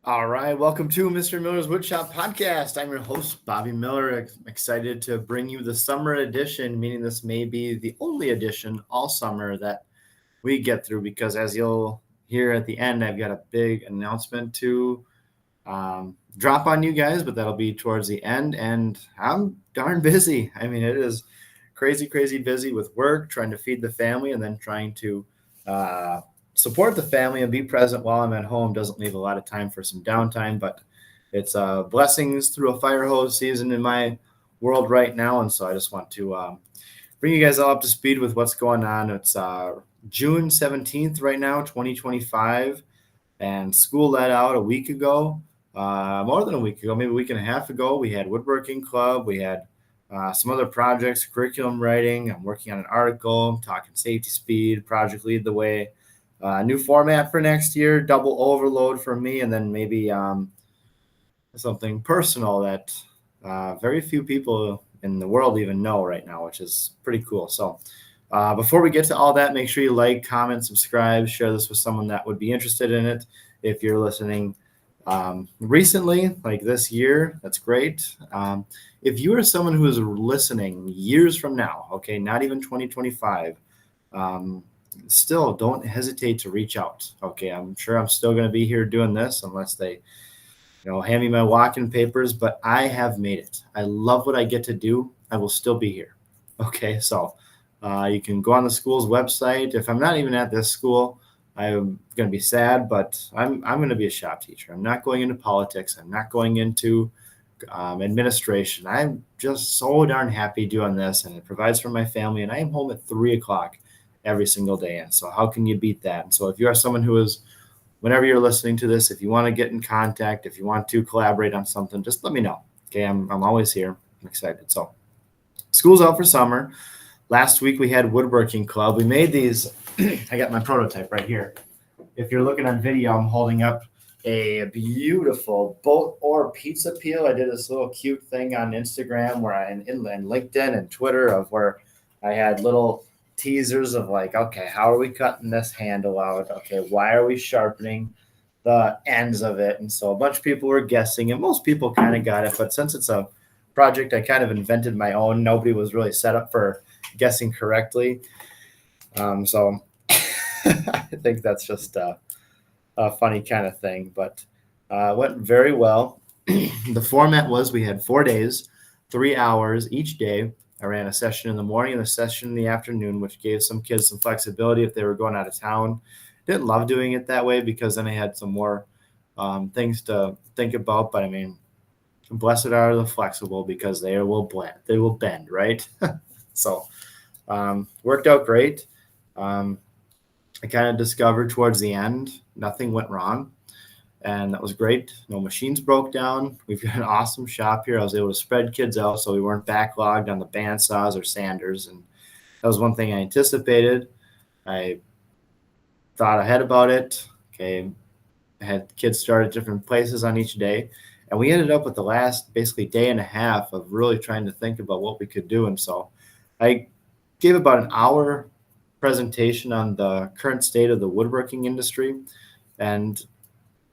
All right, welcome to Mr. Miller's Woodshop podcast. I'm your host, Bobby Miller. Excited to bring you the summer edition, meaning this may be the only edition all summer that we get through because, as you'll hear at the end, I've got a big announcement to drop on you guys, but that'll be towards the end. And I'm darn busy. I mean, it is crazy, crazy busy with work, trying to feed the family, and then trying to uh, support the family and be present while I'm at home. Doesn't leave a lot of time for some downtime, but it's blessings through a fire hose season in my world right now. And so I just want to bring you guys all up to speed with what's going on. It's June 17th right now, 2025, and school let out a week ago, more than a week ago, maybe a week and a half ago. We had Woodworking Club. We had some other projects, curriculum writing. I'm working on an article, talking safety speed, project lead the way. New format for next year, double overload for me, and then maybe something personal that very few people in the world even know right now, which is pretty cool. So before we get to all that, make sure you like, comment, subscribe, share this with someone that would be interested in it. If you're listening recently, like this year, that's great. If you are someone who is listening years from now, okay, not even 2025, still don't hesitate to reach out. Okay, I'm sure I'm still going to be here doing this unless they hand me my walk-in papers, but I have made it. I love what I get to do. I will still be here. Okay, so you can go on the school's website. If I'm not even at this school, I'm going to be sad, but I'm going to be a shop teacher. I'm not going into politics. I'm not going into administration. I'm just so darn happy doing this, and it provides for my family. And I am home at 3 o'clock every single day. And so, how can you beat that? And so, if you are someone who is whenever you're listening to this, if you want to get in contact, if you want to collaborate on something, just let me know. Okay, I'm always here. I'm excited. So, school's out for summer. Last week we had Woodworking Club. We made these. I got my prototype right here. If you're looking on video, I'm holding up a beautiful boat or pizza peel. I did this little cute thing on Instagram and LinkedIn and Twitter of where I had little teasers of like, okay, how are we cutting this handle out? Okay, why are we sharpening the ends of it? And so a bunch of people were guessing, and most people kind of got it. But since it's a project I kind of invented my own, nobody was really set up for guessing correctly. So I think that's just a funny kind of thing, but went very well. The format was we had 4 days, 3 hours each day. I ran a session in the morning and a session in the afternoon, which gave some kids some flexibility if they were going out of town. Didn't love doing it that way because then I had some more things to think about. But I mean, blessed are the flexible because they will blend, they will bend, right? So worked out great. I kind of discovered towards the end nothing went wrong, and that was great. No machines broke down. We've got an awesome shop here. I was able to spread kids out so we weren't backlogged on the bandsaws or sanders, and that was one thing I anticipated. I thought ahead about it. Okay, I had kids start at different places on each day, and we ended up with the last basically day and a half of really trying to think about what we could do. And so I gave about an hour presentation on the current state of the woodworking industry. And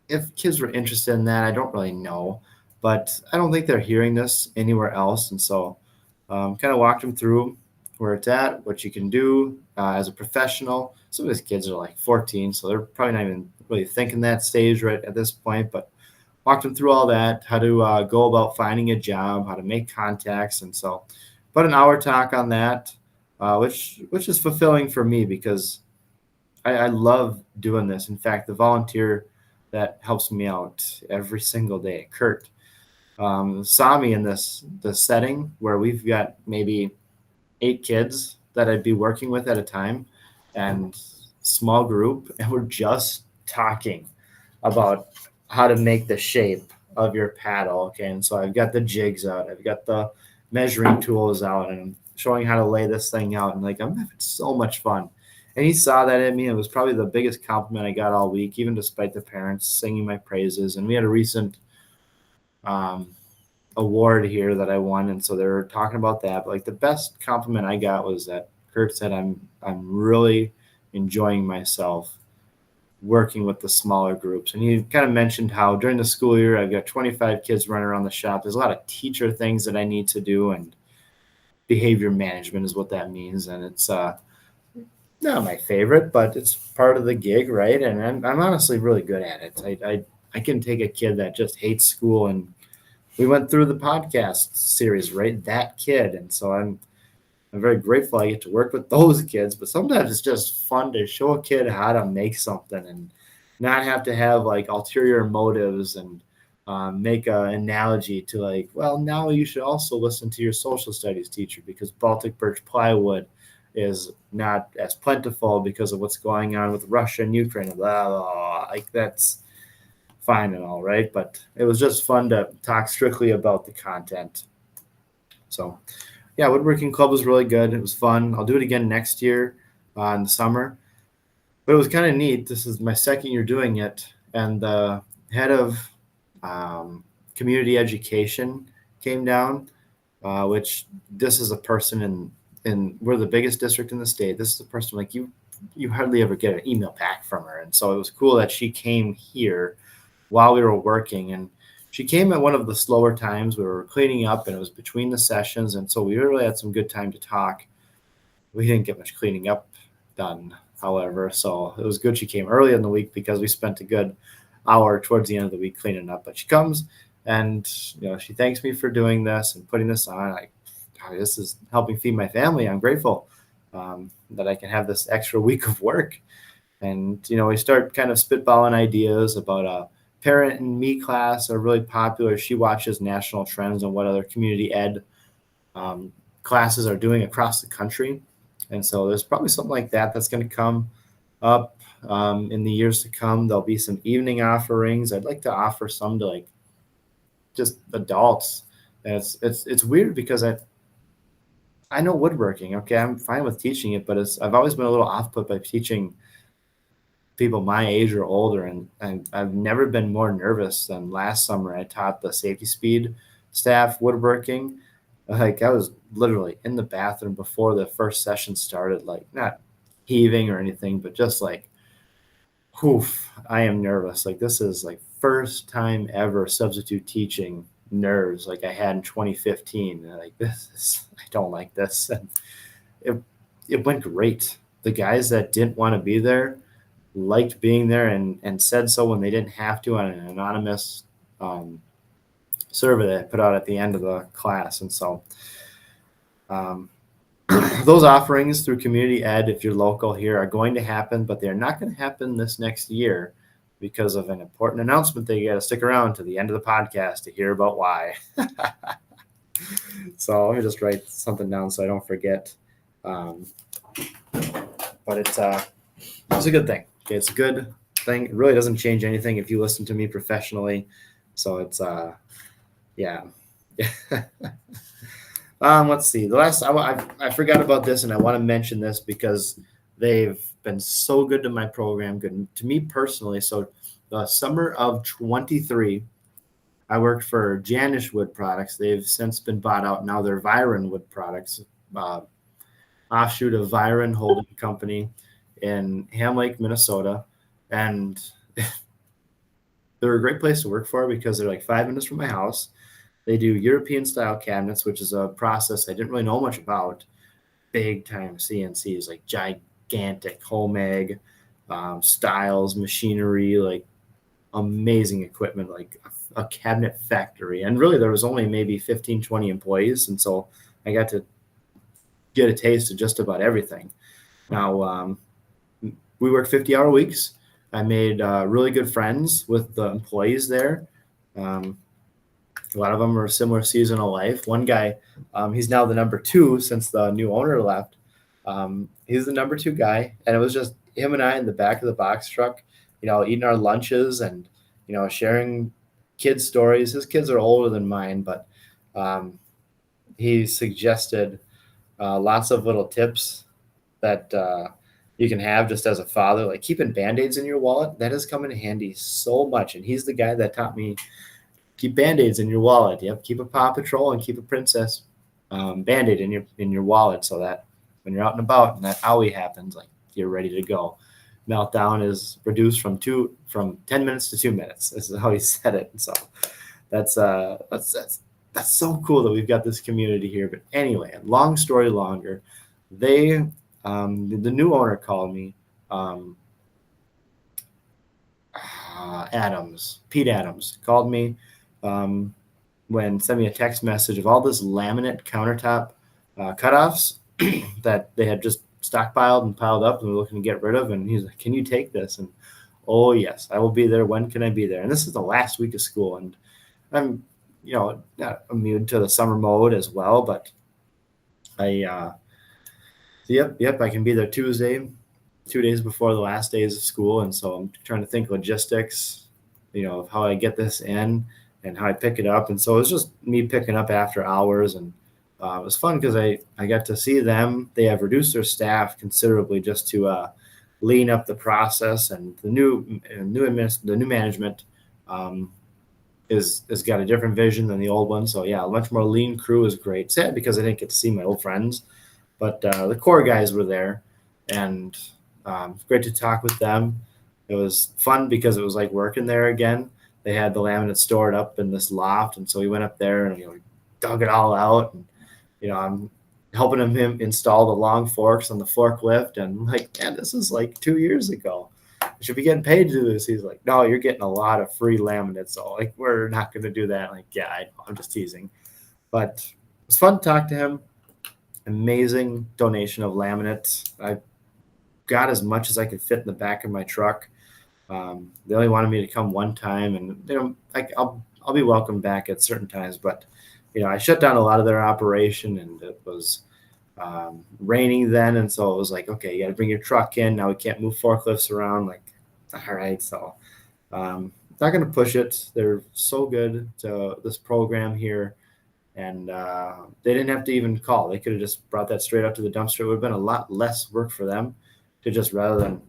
if kids were interested in that, I don't really know, but I don't think they're hearing this anywhere else. And so kind of walked them through where it's at, what you can do as a professional. Some of these kids are like 14, so they're probably not even really thinking that stage right at this point, but walked them through all that, how to go about finding a job, how to make contacts. And so about an hour talk on that, which is fulfilling for me because I love doing this. In fact, the volunteer that helps me out every single day, Kurt, saw me in this setting where we've got maybe 8 kids that I'd be working with at a time, and small group, and we're just talking about how to make the shape of your paddle. Okay, and so I've got the jigs out, I've got the measuring tools out, and I'm showing how to lay this thing out, and like I'm having so much fun. And he saw that in me. It was probably the biggest compliment I got all week, even despite the parents singing my praises. And we had a recent um, award here that I won, and so they were talking about that. But like the best compliment I got was that Kurt said, "I'm really enjoying myself working with the smaller groups. And you kind of mentioned how during the school year, I've got 25 kids running around the shop. There's a lot of teacher things that I need to do, and behavior management is what that means. And it's not my favorite, but it's part of the gig, right? And I'm honestly really good at it. I can take a kid that just hates school, and we went through the podcast series, right? That kid. And so I'm very grateful I get to work with those kids, but sometimes it's just fun to show a kid how to make something and not have to have like ulterior motives and make an analogy to like, well, now you should also listen to your social studies teacher because Baltic birch plywood is not as plentiful because of what's going on with Russia and Ukraine. Blah, blah, blah. Like that's fine and all, right? But it was just fun to talk strictly about the content. So yeah, Woodworking Club was really good. It was fun. I'll do it again next year in the summer. But it was kind of neat. This is my second year doing it. And the head of community education came down, which this is a person in we're the biggest district in the state. This is a person like you hardly ever get an email back from her. And so it was cool that she came here while we were working. And she came at one of the slower times. We were cleaning up and it was between the sessions. And so we really had some good time to talk. We didn't get much cleaning up done, however. So it was good she came early in the week because we spent a good hour towards the end of the week cleaning up. But she comes and she thanks me for doing this and putting this on. This is helping feed my family. I'm grateful that I can have this extra week of work. And, we start kind of spitballing ideas about parent and me class are really popular. She watches national trends and what other community ed classes are doing across the country. And so there's probably something like that that's going to come up in the years to come. There'll be some evening offerings. I'd like to offer some to like just adults. And it's weird because I know woodworking. Okay, I'm fine with teaching it, but I've always been a little off put by teaching people my age or older, and I've never been more nervous than last summer. I taught the safety speed staff woodworking. Like I was literally in the bathroom before the first session started, like not heaving or anything, but just like, oof, I am nervous. Like this is like first time ever substitute teaching nerves like I had in 2015. Like I don't like this. And it went great. The guys that didn't want to be there liked being there and said so when they didn't have to on an anonymous survey that I put out at the end of the class. And so those offerings through community ed, if you're local here, are going to happen, but they're not going to happen this next year because of an important announcement that you got to stick around to the end of the podcast to hear about why. So let me just write something down so I don't forget. But it's a good thing. Okay, it's a good thing. It really doesn't change anything if you listen to me professionally. So it's yeah. Let's see. The last I forgot about this, and I want to mention this because they've been so good to my program, good to me personally. So the summer of 23, I worked for Janish Wood Products. They've since been bought out. Now they're Viron Wood Products, offshoot of Viron Holding Company in Ham Lake, Minnesota. And they're a great place to work for because they're like 5 minutes from my house. They do European style cabinets, which is a process I didn't really know much about. Big time CNCs, like gigantic Homag styles, machinery, like amazing equipment, like a cabinet factory. And really there was only maybe 15, 20 employees. And so I got to get a taste of just about everything. Now, we work 50-hour weeks. I made really good friends with the employees there. A lot of them are similar seasonal life. One guy, he's now the number 2 since the new owner left. He's the number 2 guy. And it was just him and I in the back of the box truck, eating our lunches and, sharing kids' stories. His kids are older than mine, but he suggested lots of little tips that you can have just as a father, like keeping Band-Aids in your wallet. That has come in handy so much. And he's the guy that taught me keep Band-Aids in your wallet. Yep, keep a Paw Patrol and keep a Princess Band-Aid in your wallet so that when you're out and about and that owie happens, like you're ready to go. meltdown is reduced from 10 minutes to 2 minutes. This is how he said it. So that's so cool that we've got this community here. But anyway, long story longer, the new owner called me, Pete Adams called me, when sent me a text message of all this laminate countertop cutoffs that they had just stockpiled and piled up and were looking to get rid of. And he's like, "Can you take this?" And oh yes, I will be there. When can I be there? And this is the last week of school, and I'm not immune to the summer mode as well, but yep, I can be there Tuesday, 2 days before the last days of school. And so I'm trying to think logistics, of how I get this in and how I pick it up. And so it's just me picking up after hours. And it was fun because I got to see them. They have reduced their staff considerably just to lean up the process. And the new management is got a different vision than the old one. So yeah, a much more lean crew is great. Sad because I didn't get to see my old friends, but the core guys were there, and great to talk with them. It was fun because it was like working there again. They had the laminate stored up in this loft, and so we went up there and dug it all out. And I'm helping him install the long forks on the forklift, and I'm like, man, this is like 2 years ago. I should be getting paid to do this. He's like, no, you're getting a lot of free laminate, so like we're not going to do that. Like, yeah, I know, I'm just teasing, but it was fun to talk to him. Amazing donation of laminate. I got as much as I could fit in the back of my truck. They only wanted me to come one time, and I'll be welcome back at certain times. But I shut down a lot of their operation, and it was raining then, and so it was like, okay, you got to bring your truck in. Now we can't move forklifts around. Like, all right, so not going to push it. They're so good to this program here. And they didn't have to even call. They could have just brought that straight up to the dumpster. It would have been a lot less work for them to just, rather than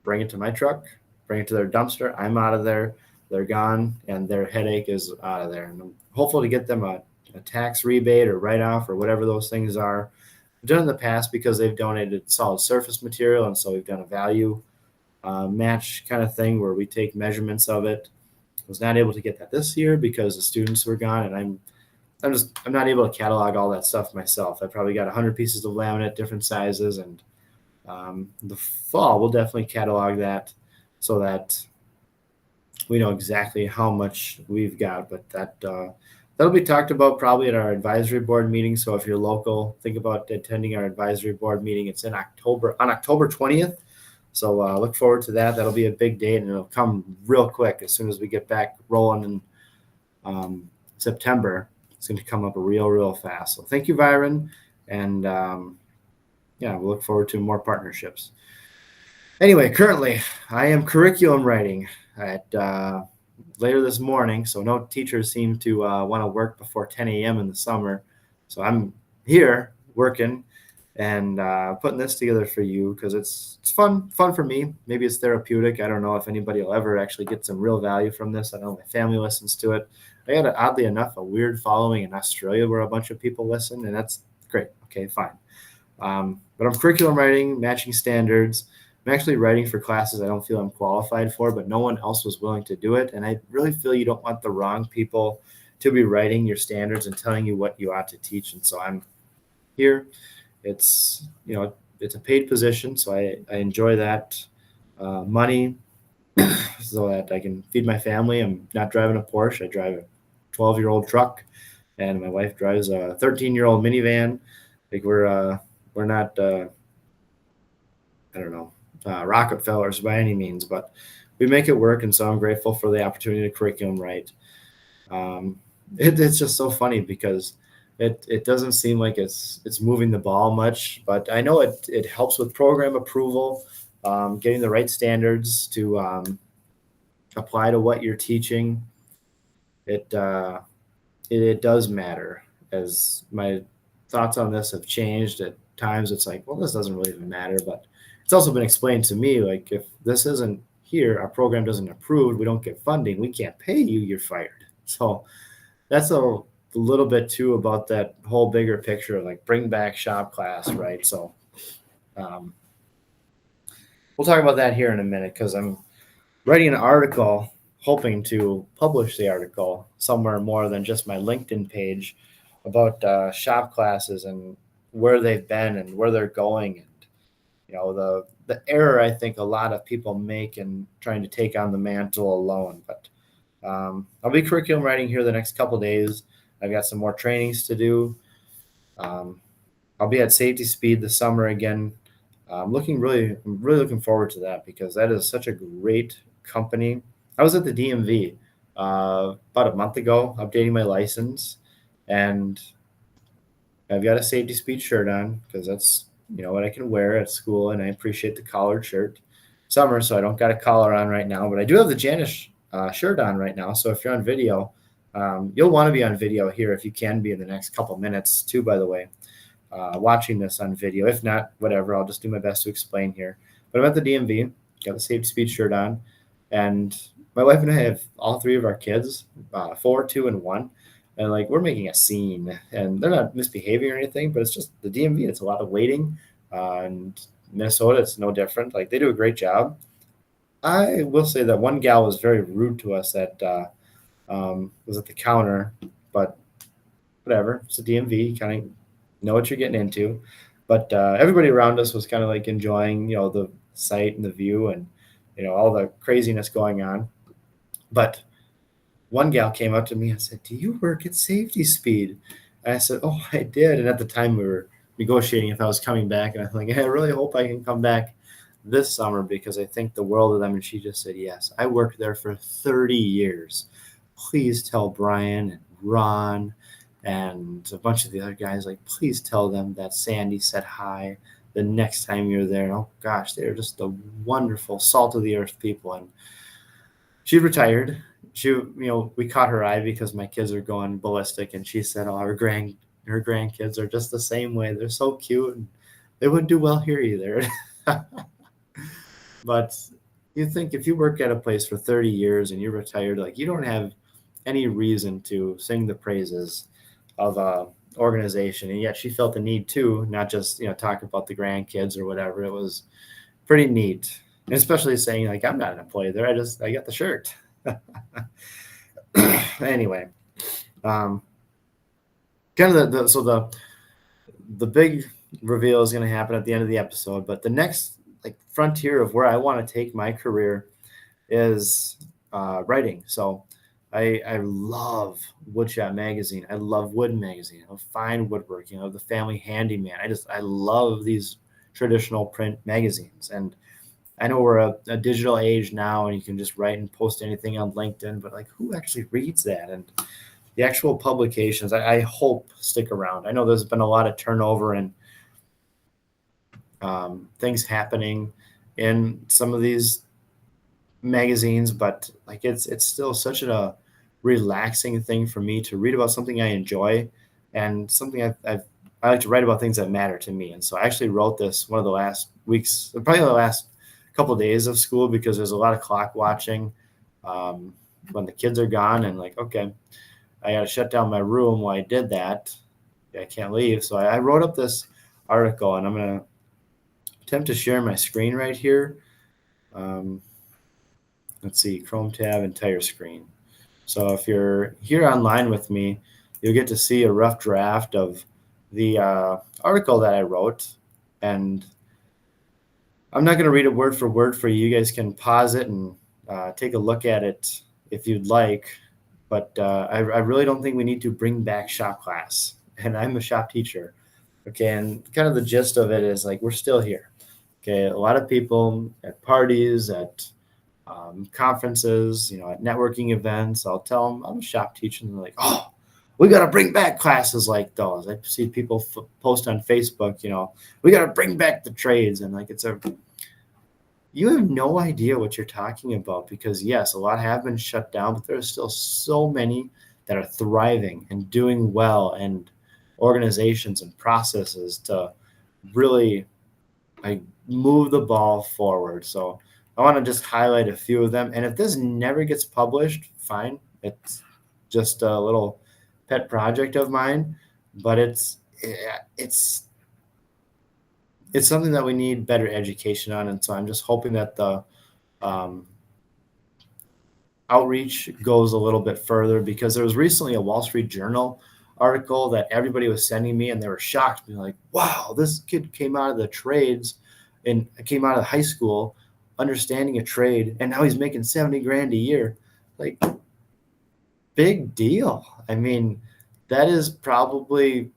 bring it to my truck, bring it to their dumpster. I'm out of there. They're gone, and their headache is out of there. And I'm hopeful to get them a tax rebate or write-off or whatever those things are. I've done in the past because they've donated solid surface material, and so we've done a value match kind of thing where we take measurements of it. I was not able to get that this year because the students were gone, and I'm not able to catalog all that stuff myself. I probably got 100 pieces of laminate, different sizes, and the fall we'll definitely catalog that so that we know exactly how much we've got. But that'll be talked about probably at our advisory board meeting. So if you're local, think about attending our advisory board meeting. It's on October 20th. So look forward to that. That'll be a big date, and it'll come real quick as soon as we get back rolling in September. It's going to come up real fast. So thank you, Byron. And we'll look forward to more partnerships. Anyway, currently I am curriculum writing at later this morning. So no teachers seem to want to work before 10 a.m. in the summer. So I'm here working and putting this together for you because it's fun for me. Maybe it's therapeutic. I don't know if anybody will ever actually get some real value from this. I know my family listens to it. I got, oddly enough, a weird following in Australia where a bunch of people listen, and that's great. Okay, fine. But I'm curriculum writing, matching standards. I'm actually writing for classes I don't feel I'm qualified for, but no one else was willing to do it. And I really feel you don't want the wrong people to be writing your standards and telling you what you ought to teach. And so I'm here. It's a paid position, so I enjoy that money so that I can feed my family. I'm not driving a Porsche. I drive a 12-year-old truck, and my wife drives a 13-year-old minivan. Like we're not Rockefellers by any means, but we make it work. And so I'm grateful for the opportunity to curriculum write. It's just so funny because it doesn't seem like it's moving the ball much, but I know it helps with program approval, getting the right standards to apply to what you're teaching. It does matter, as my thoughts on this have changed. At times it's like, well, this doesn't really even matter, but it's also been explained to me, like, if this isn't here, our program doesn't approve, we don't get funding, we can't pay you, you're fired. So that's a little bit too about that whole bigger picture of like bring back shop class, right? So we'll talk about that here in a minute because I'm writing an article, hoping to publish the article somewhere more than just my LinkedIn page about shop classes and where they've been and where they're going, and the error I think a lot of people make in trying to take on the mantle alone. But I'll be curriculum writing here the next couple days. I've got some more trainings to do. I'll be at Safety Speed this summer again. I'm really looking forward to that because that is such a great company. I was at the DMV about a month ago, updating my license, and I've got a Safety Speed shirt on because that's what I can wear at school, and I appreciate the collared shirt. Summer, so I don't got a collar on right now, but I do have the Janice shirt on right now. So if you're on video, you'll want to be on video here if you can be in the next couple minutes too. By the way, watching this on video. If not, whatever, I'll just do my best to explain here. But I'm at the DMV, got the Safety Speed shirt on, and my wife and I have all three of our kids, 4, 2, and 1. And like we're making a scene, and they're not misbehaving or anything, but it's just the DMV. It's a lot of waiting, and Minnesota, it's no different. Like they do a great job. I will say that one gal was very rude to us that was at the counter, but whatever. It's a DMV. You kind of know what you're getting into. But everybody around us was kind of like enjoying, the sight and the view and, all the craziness going on. But one gal came up to me and said, "Do you work at Safety Speed?" And I said, "Oh, I did." And at the time we were negotiating if I was coming back. And I'm like, I really hope I can come back this summer because I think the world of them. And she just said, "Yes, I worked there for 30 years. Please tell Brian and Ron and a bunch of the other guys, like, please tell them that Sandy said hi the next time you're there." And oh gosh, they're just the wonderful salt of the earth people. And she retired. We caught her eye because my kids are going ballistic, and she said, "Oh, her grandkids are just the same way. They're so cute, and they wouldn't do well here either." But you think if you work at a place for 30 years and you're retired, like you don't have any reason to sing the praises of a organization, and yet she felt the need to not just talk about the grandkids or whatever. It was pretty neat, and especially saying like I'm not an employee there. I got the shirt. Anyway, kind of the big reveal is going to happen at the end of the episode, but the next frontier of where I want to take my career is writing. So I love Woodshop magazine. I love Wood magazine. I love Fine Woodworking. I love the Family Handyman. I love these traditional print magazines. And I know we're a digital age now, and you can just write and post anything on LinkedIn, but like who actually reads that? And the actual publications, I hope stick around. I know there's been a lot of turnover and things happening in some of these magazines, but like it's still such a relaxing thing for me to read about something I enjoy and something I like to write about things that matter to me. And so I actually wrote this one of the last weeks, probably the last couple of days of school, because there's a lot of clock watching when the kids are gone, and like, okay, I got to shut down my room while I did that. I can't leave. So I wrote up this article, and I'm going to attempt to share my screen right here. Let's see, Chrome tab, entire screen. So if you're here online with me, you'll get to see a rough draft of the article that I wrote. And I'm not going to read it word for word for you. You guys can pause it and take a look at it if you'd like. But I really don't think we need to bring back shop class. And I'm a shop teacher. Okay, and kind of the gist of it is like we're still here. Okay, a lot of people at parties, at conferences, at networking events, I'll tell them I'm a shop teacher, and they're like, "Oh, we got to bring back classes like those." I see people post on Facebook, we got to bring back the trades, and like you have no idea what you're talking about, because yes, a lot have been shut down, but there are still so many that are thriving and doing well, and organizations and processes to really move the ball forward. So I want to just highlight a few of them. And if this never gets published, fine. It's just a little pet project of mine, but it's it's something that we need better education on. And so I'm just hoping that the um, outreach goes a little bit further, because there was recently a Wall Street Journal article that everybody was sending me, and they were shocked, being like, wow, this kid came out of the trades and came out of high school understanding a trade, and now he's making 70 grand a year. Like, big deal. I mean, that is probably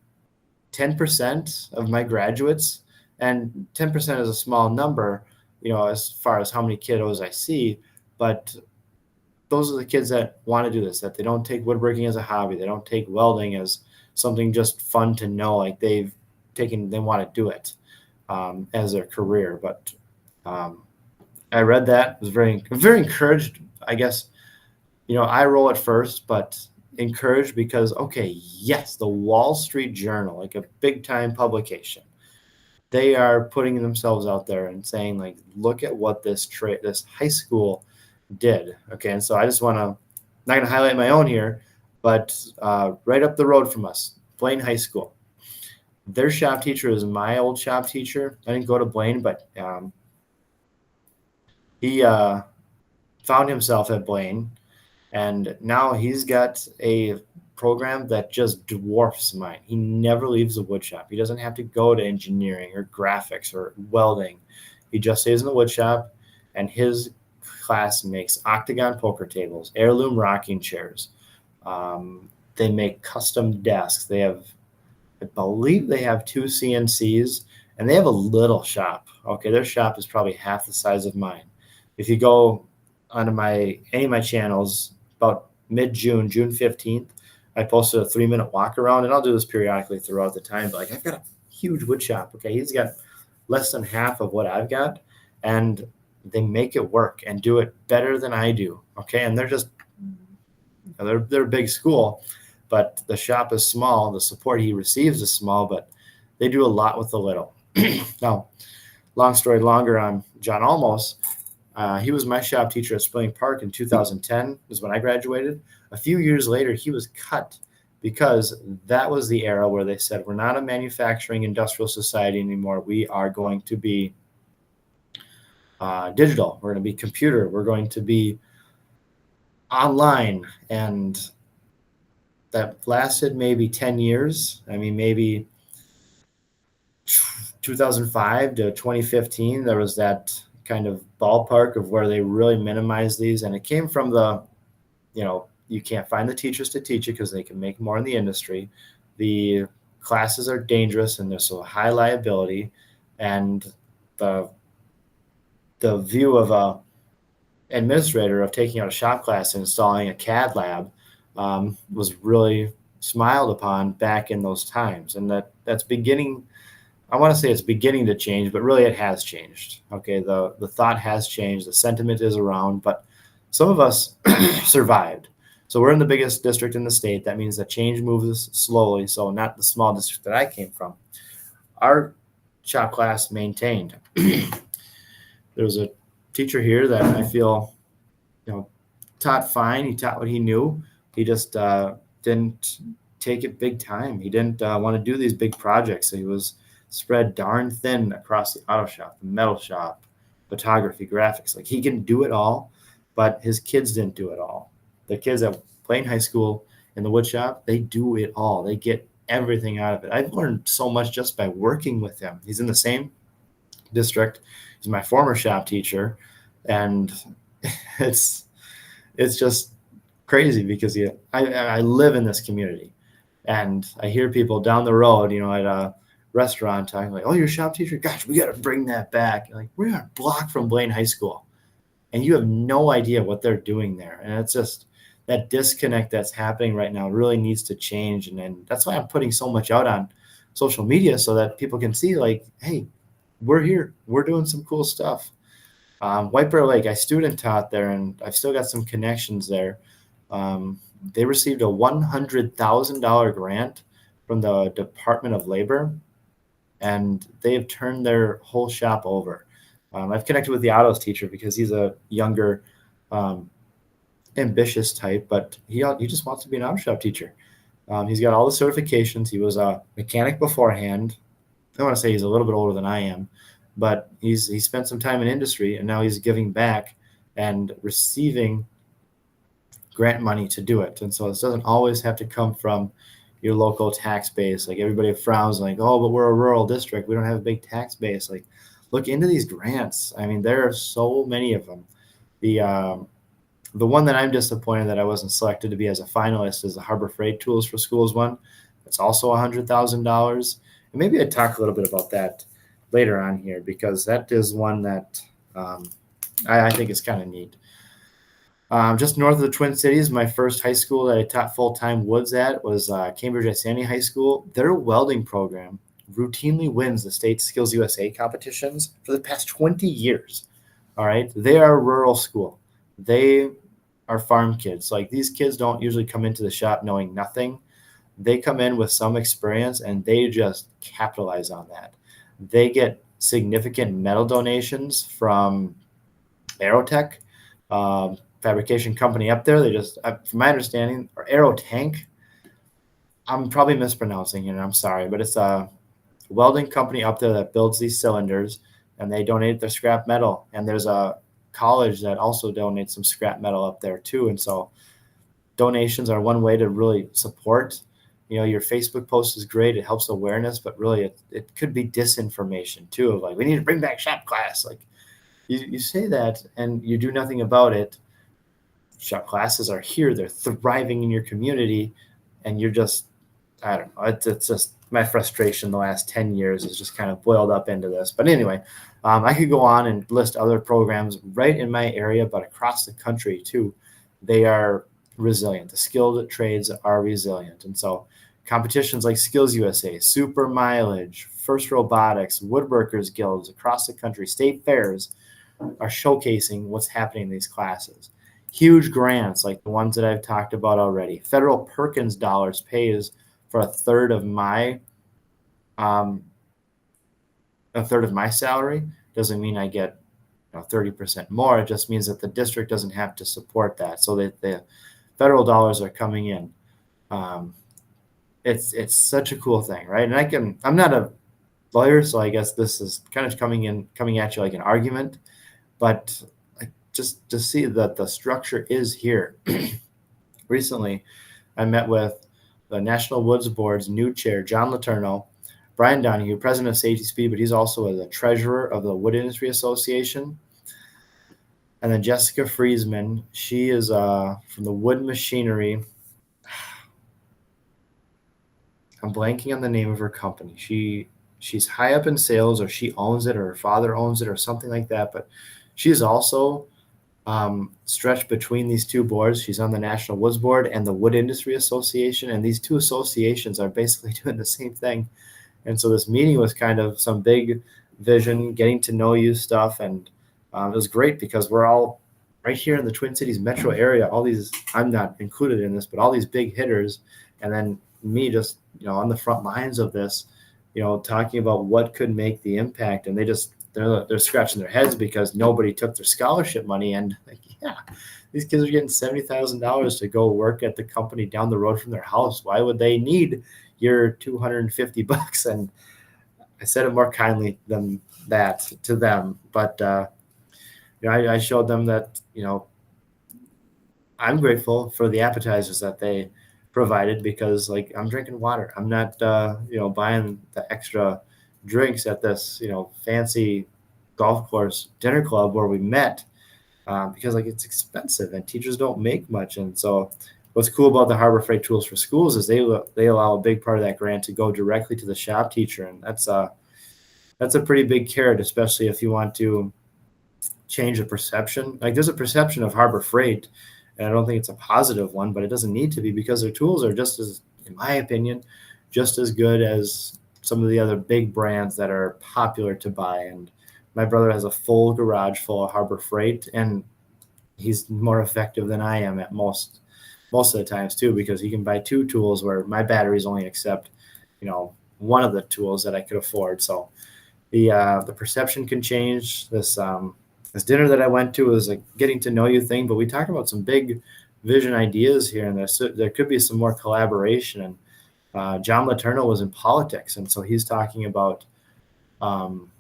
10% of my graduates, and 10% is a small number, as far as how many kiddos I see, but those are the kids that want to do this, that they don't take woodworking as a hobby. They don't take welding as something just fun to know, like they want to do it as their career. But I read that, was very encouraged. I guess, I roll it first, but encouraged because, okay, yes, the Wall Street Journal, like a big time publication, they are putting themselves out there and saying, like, look at what this high school did. Okay. And so I just want to, not going to highlight my own here, but right up the road from us, Blaine High School, their shop teacher is my old shop teacher. I didn't go to Blaine, but he found himself at Blaine, and now he's got a program that just dwarfs mine. He never leaves the wood shop. He doesn't have to go to engineering or graphics or welding. He just stays in the wood shop, and his class makes octagon poker tables, heirloom rocking chairs. They make custom desks. I believe they have 2 CNCs, and they have a little shop. Okay, their shop is probably half the size of mine. If you go onto any of my channels, about mid-June, June 15th, I posted a 3-minute walk around, and I'll do this periodically throughout the time. But I've got a huge wood shop. Okay, he's got less than half of what I've got, and they make it work and do it better than I do. Okay, and they're a big school, but the shop is small. The support he receives is small, but they do a lot with the little. Now, long story longer on John Almos. He was my shop teacher at Spring Park in 2010, is when I graduated. A few years later, he was cut because that was the era where they said, we're not a manufacturing industrial society anymore. We are going to be digital. We're going to be computer. We're going to be online. And that lasted maybe 10 years. I mean, maybe 2005 to 2015, there was that kind of ballpark of where they really minimized these. And it came from you can't find the teachers to teach it because they can make more in the industry. The classes are dangerous and there's so high liability. And the view of a administrator of taking out a shop class and installing a CAD lab was really smiled upon back in those times. And that's beginning. I want to say it's beginning to change, but really it has changed. Okay, the thought has changed. The sentiment is around, but some of us survived. So we're in the biggest district in the state. That means that change moves slowly. So not the small district that I came from. Our shop class maintained. There was a teacher here that I feel, taught fine. He taught what he knew. He just didn't take it big time. He didn't want to do these big projects. So he was spread darn thin across the auto shop, the metal shop, photography, graphics. Like, he can do it all, but his kids didn't do it all. The kids at Blaine High School in the wood shop, they do it all. They get everything out of it. I've learned so much just by working with him. He's in the same district. He's my former shop teacher, and it's just crazy because I live in this community, and I hear people down the road, at a restaurant talking like, "Oh, your shop teacher? Gosh, we got to bring that back." Like, we're a block from Blaine High School, and you have no idea what they're doing there. And it's just that disconnect that's happening right now really needs to change. And that's why I'm putting so much out on social media, so that people can see, like, hey, we're here. We're doing some cool stuff. White Bear Lake, I student taught there, and I've still got some connections there. They received a $100,000 grant from the Department of Labor, and they have turned their whole shop over. I've connected with the autos teacher because he's a younger, ambitious type, but he just wants to be an auto shop teacher. He's got all the certifications. He was a mechanic beforehand, I want to say he's a little bit older than I am, but he spent some time in industry and now he's giving back and receiving grant money to do it. And so this doesn't always have to come from your local tax base. Like everybody frowns like, oh, but we're a rural district. We don't have a big tax base. Like look into these grants. I mean, there are so many of them. The one that I'm disappointed that I wasn't selected to be as a finalist is the Harbor Freight Tools for Schools one. It's also $100,000. And maybe I'd talk a little bit about that later on here because that is one that I think is kind of neat. Just north of the Twin Cities, my first high school that I taught full-time woods at was Cambridge Isani High School. Their welding program routinely wins the state Skills USA competitions for the past 20 years. All right. They are a rural school. They are farm kids. Like these kids don't usually come into the shop knowing nothing. They come in with some experience and they just capitalize on that. They get significant metal donations from Aerotech, fabrication company up there. They just, from my understanding, or Aero Tank. I'm probably mispronouncing it. I'm sorry, but it's a welding company up there that builds these cylinders, and they donate their scrap metal. And there's a college that also donates some scrap metal up there too. And so donations are one way to really support. You know, your Facebook post is great. It helps awareness, but really it could be disinformation too of like, we need to bring back shop class. Like you say that and you do nothing about it. Shop classes are here. They're thriving in your community. And you're just, I don't know. It's just my frustration the last 10 years is just kind of boiled up into this. But anyway, I could go on and list other programs right in my area, but across the country too. They are resilient. The skilled trades are resilient. And so competitions like Skills USA, Super Mileage, First Robotics, Woodworkers Guilds across the country, state fairs are showcasing what's happening in these classes. Huge grants like the ones that I've talked about already. Federal Perkins dollars pays for a third of my salary. Doesn't mean I get 30% more. It just means that the district doesn't have to support that. So that the federal dollars are coming in. It's such a cool thing, right? And I'm not a lawyer, so I guess this is kind of coming at you like an argument, but just to see that the structure is here. Recently, I met with the National Woods Board's new chair, John Letourneau, Brian Donahue, president of Safety Speed, but he's also the treasurer of the Wood Industry Association. And then Jessica Friesman, she is from the Wood Machinery. I'm blanking on the name of her company. She's high up in sales, or she owns it, or her father owns it, or something like that. But she's also stretched between these two boards. She's on the National Woods Board and the Wood Industry Association, and these two associations are basically doing the same thing. And so this meeting was kind of some big vision, getting to know you stuff, and it was great because we're all right here in the Twin Cities metro area. All these, I'm not included in this, but all these big hitters, and then me just on the front lines of this, talking about what could make the impact, and they're scratching their heads because nobody took their scholarship money. And like, yeah, these kids are getting $70,000 to go work at the company down the road from their house. Why would they need your $250? And I said it more kindly than that to them, but I showed them that I'm grateful for the appetizers that they provided because like I'm drinking water. I'm not buying the extra drinks at this fancy golf course dinner club where we met because like it's expensive and teachers don't make much. And so what's cool about the Harbor Freight Tools for Schools is they allow a big part of that grant to go directly to the shop teacher, and that's a pretty big carrot, especially if you want to change the perception. Like there's a perception of Harbor Freight, and I don't think it's a positive one, but it doesn't need to be because their tools are just as, in my opinion, just as good as some of the other big brands that are popular to buy. And my brother has a full garage full of Harbor Freight, and he's more effective than I am at most of the times too, because he can buy two tools where my batteries only accept, one of the tools that I could afford. So the perception can change. This dinner that I went to was a getting to know you thing, but we talked about some big vision ideas here, and there could be some more collaboration. And John Letourneau was in politics, and so he's talking about um,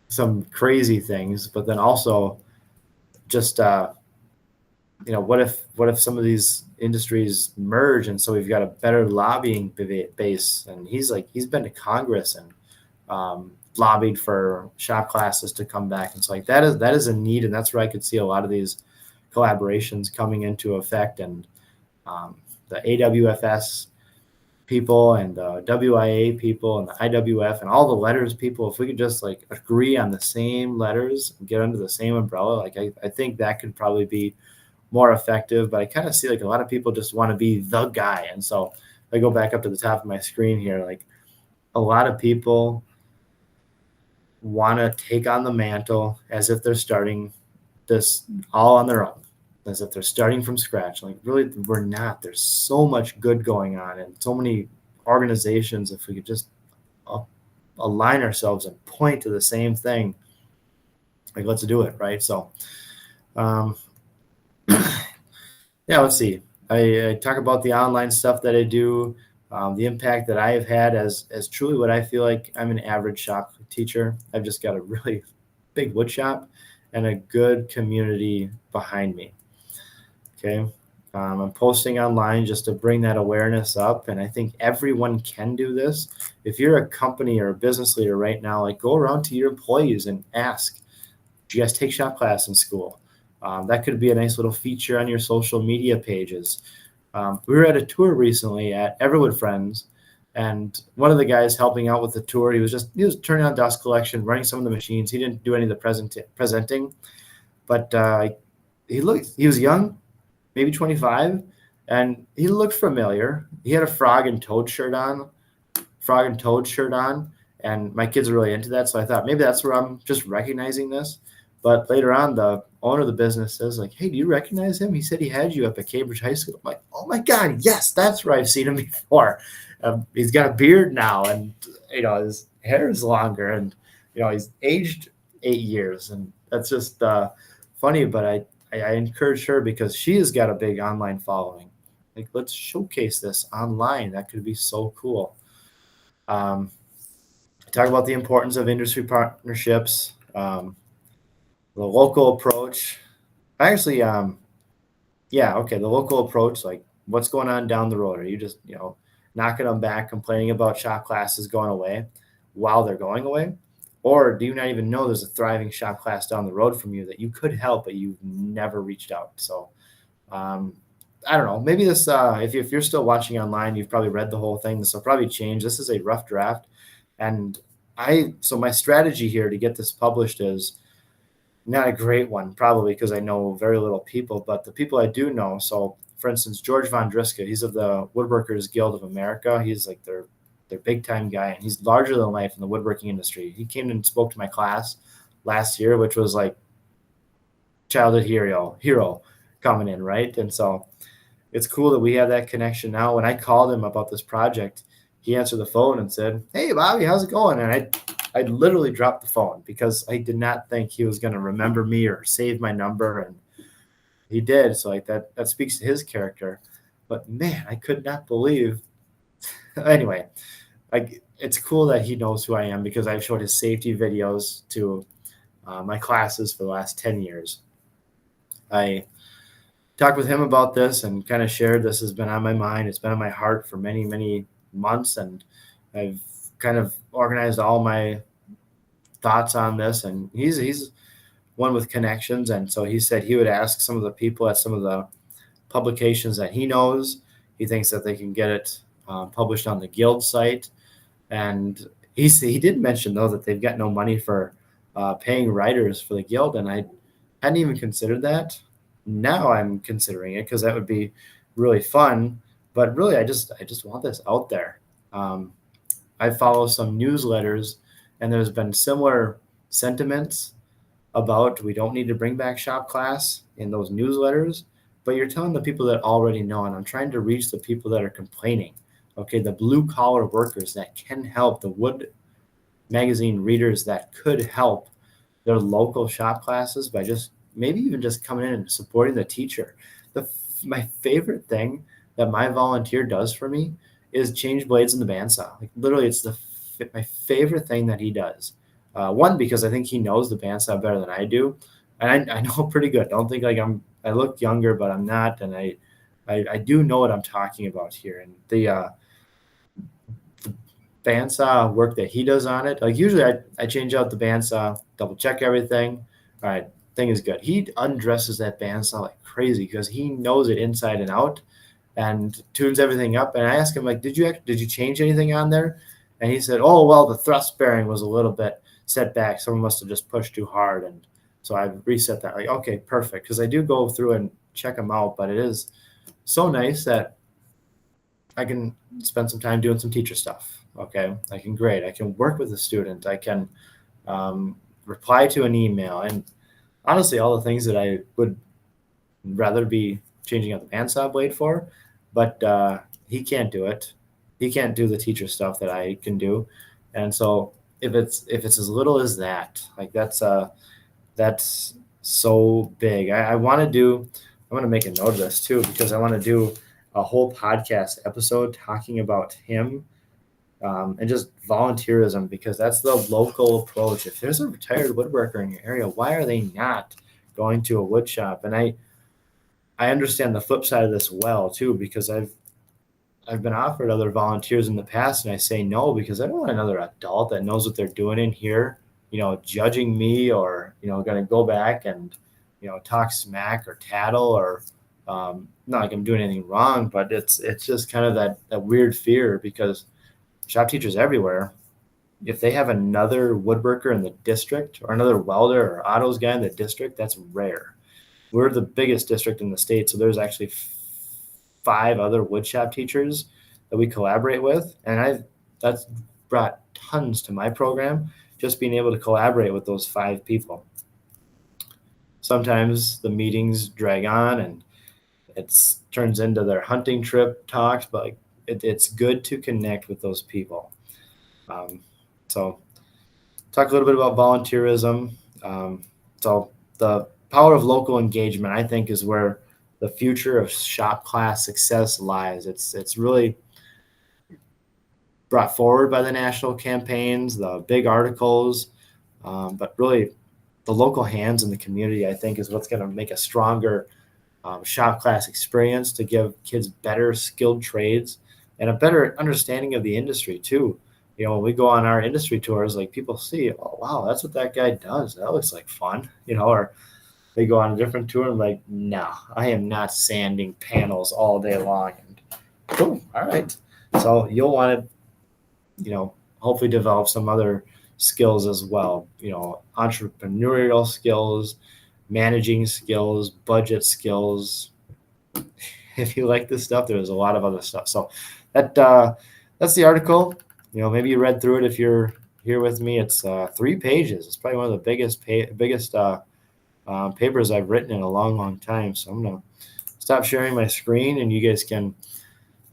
some crazy things, but then also just what if some of these industries merge, and so we've got a better lobbying base. And he's been to Congress and lobbied for shop classes to come back, and so like that is a need, and that's where I could see a lot of these collaborations coming into effect. And the AWFS people and the WIA people and the IWF and all the letters people, if we could just like agree on the same letters and get under the same umbrella, like I think that could probably be more effective. But I kind of see like a lot of people just want to be the guy. And so if I go back up to the top of my screen here, like a lot of people want to take on the mantle as if they're starting this all on their own, as if they're starting from scratch. Like really, we're not. There's so much good going on and so many organizations. If we could just align ourselves and point to the same thing, like let's do it, right? So yeah, let's see. I talk about the online stuff that I do, the impact that I have had as truly what I feel like I'm an average shop teacher. I've just got a really big wood shop and a good community behind me. Okay. I'm posting online just to bring that awareness up. And I think everyone can do this. If you're a company or a business leader right now, like go around to your employees and ask, do you guys take shop class in school? That could be a nice little feature on your social media pages. We were at a tour recently at Everwood Friends, and one of the guys helping out with the tour, he was turning on dust collection, running some of the machines. He didn't do any of the presenting, but he was young, maybe 25, and he looked familiar. He had a frog and toad shirt on, and my kids are really into that. So I thought maybe that's where I'm just recognizing this. But later on, the owner of the business says, like, hey, do you recognize him? He said he had you up at Cambridge High School. I'm like, oh my God, yes, that's where I've seen him before. He's got a beard now, and his hair is longer, and he's aged 8 years, and that's just funny. But I encourage her because she has got a big online following. Like, let's showcase this online. That could be so cool. I talk about the importance of industry partnerships. The local approach. Actually, the local approach, like what's going on down the road? Are you just, knocking them back, complaining about shop classes going away while they're going away? Or do you not even know there's a thriving shop class down the road from you that you could help, but you've never reached out? So, I don't know. Maybe this, if you're still watching online, you've probably read the whole thing. This will probably change. This is a rough draft. And so my strategy here to get this published is, not a great one, probably because I know very little people, but the people I do know. So, for instance, George Von Driska, he's of the Woodworkers Guild of America. He's like their big time guy, and he's larger than life in the woodworking industry. He came and spoke to my class last year, which was like childhood hero coming in, right? And so it's cool that we have that connection now. When I called him about this project, he answered the phone and said, "Hey, Bobby, how's it going?" And I literally dropped the phone because I did not think he was going to remember me or save my number, and he did. So like that speaks to his character. But man, I could not believe. Anyway, like it's cool that he knows who I am because I've showed his safety videos to my classes for the last 10 years. I talked with him about this and kind of shared this has been on my mind. It's been on my heart for many, many months, and I've kind of organized all my thoughts on this. And he's one with connections, and so he said he would ask some of the people at some of the publications that he knows. He thinks that they can get it published on the guild site, and he did mention though that they've got no money for paying writers for the guild, and I hadn't even considered that. Now I'm considering it because that would be really fun. But really, I just want this out there. I follow some newsletters, and there's been similar sentiments about we don't need to bring back shop class in those newsletters, but you're telling the people that already know, and I'm trying to reach the people that are complaining. Okay, the blue collar workers that can help, the wood magazine readers that could help their local shop classes by just maybe even just coming in and supporting the teacher. My favorite thing that my volunteer does for me is change blades in the bandsaw. Like literally, it's the my favorite thing that he does. One, because I think he knows the bandsaw better than I do, and I know pretty good. Don't think like I look younger, but I'm not, and I do know what I'm talking about here. And the bandsaw work that he does on it, like usually I change out the bandsaw, double check everything. All right, thing is good. He undresses that bandsaw like crazy because he knows it inside and out and tunes everything up. And I asked him, like, did you change anything on there? And he said, oh, well, the thrust bearing was a little bit set back. Someone must have just pushed too hard. And so I reset that. Like, okay, perfect. Because I do go through and check them out, but it is so nice that I can spend some time doing some teacher stuff. Okay, I can grade. I can work with a student. I can reply to an email, and honestly, all the things that I would rather be changing out the bandsaw blade for, but he can't do it. He can't do the teacher stuff that I can do, and so if it's as little as that, like that's so big. I want to do. I'm going to make a note of this too because I want to do a whole podcast episode talking about him and just volunteerism because that's the local approach. If there's a retired woodworker in your area, why are they not going to a wood shop? And I understand the flip side of this well too because I've been offered other volunteers in the past and I say no because I don't want another adult that knows what they're doing in here, judging me or going to go back and talk smack or tattle or not like I'm doing anything wrong, but it's just kind of that weird fear because shop teachers everywhere, if they have another woodworker in the district or another welder or autos guy in the district, that's rare. We're the biggest district in the state, so there's actually 5 other woodshop teachers that we collaborate with, and that's brought tons to my program, just being able to collaborate with those 5 people. Sometimes the meetings drag on and it turns into their hunting trip talks, but like it's good to connect with those people. So talk a little bit about volunteerism. So the power of local engagement, I think, is where the future of shop class success lies. It's really brought forward by the national campaigns, the big articles, but really the local hands in the community, I think, is what's going to make a stronger shop class experience to give kids better skilled trades and a better understanding of the industry too. When we go on our industry tours, like people see, oh wow, that's what that guy does. That looks like fun, or they go on a different tour and like, no, I am not sanding panels all day long. And cool, all right. So you'll want to, hopefully develop some other skills as well. Entrepreneurial skills, managing skills, budget skills. If you like this stuff, there's a lot of other stuff. So that's the article. Maybe you read through it if you're here with me. It's 3 pages. It's probably one of the biggest papers I've written in a long time. So I'm gonna stop sharing my screen, and you guys can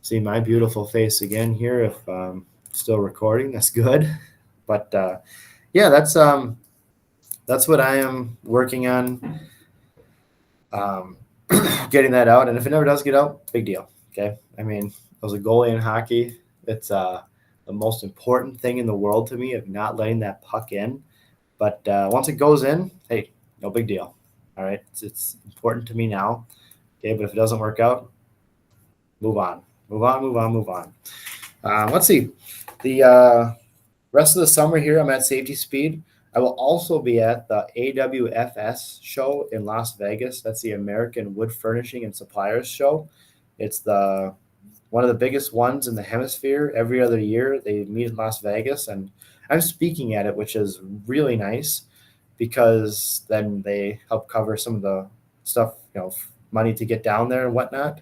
see my beautiful face again here. If still recording, that's good. But yeah, that's what I am working on. Getting that out, and if it never does get out, big deal. Okay, I mean, I was a goalie in hockey. It's the most important thing in the world to me of not letting that puck in. But once it goes in, hey, no big deal. All right, it's important to me now. Okay, but if it doesn't work out, move on. Let's see. The rest of the summer here, I'm at Safety Speed. I will also be at the AWFS show in Las Vegas. That's the American Wood Furnishing and Suppliers Show. It's one of the biggest ones in the hemisphere. Every other year they meet in Las Vegas, and I'm speaking at it, which is really nice because then they help cover some of the stuff, money to get down there and whatnot,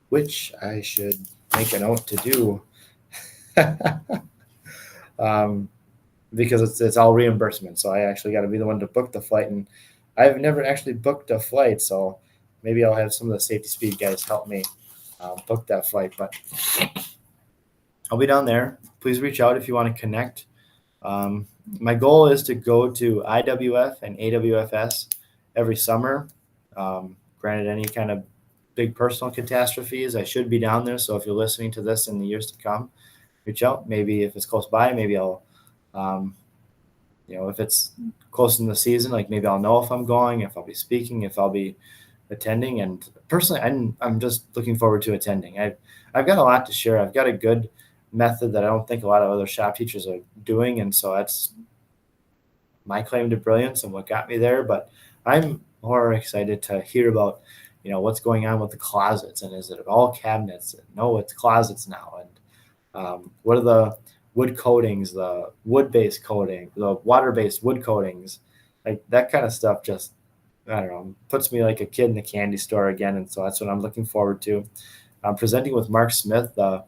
which I should make a note to do. Because it's all reimbursement. So I actually got to be the one to book the flight, and I've never actually booked a flight. So maybe I'll have some of the Safety Speed guys help me book that flight, but I'll be down there. Please reach out if you want to connect. My goal is to go to IWF and AWFS every summer. Granted, any kind of big personal catastrophes, I should be down there. So if you're listening to this in the years to come, reach out. Maybe if it's close by, maybe I'll Um, if it's close in the season, like maybe I'll know if I'm going, if I'll be speaking, if I'll be attending. And personally, I'm just looking forward to attending. I've got a lot to share. I've got a good method that I don't think a lot of other shop teachers are doing, and so that's my claim to brilliance and what got me there. But I'm more excited to hear about, what's going on with the closets, and is it all cabinets? And no, it's closets now. And what are the wood coatings, the wood-based coating, the water-based wood coatings, like that kind of stuff. Just, I don't know, puts me like a kid in the candy store again. And so that's what I'm looking forward to. I'm presenting with Mark Smith, the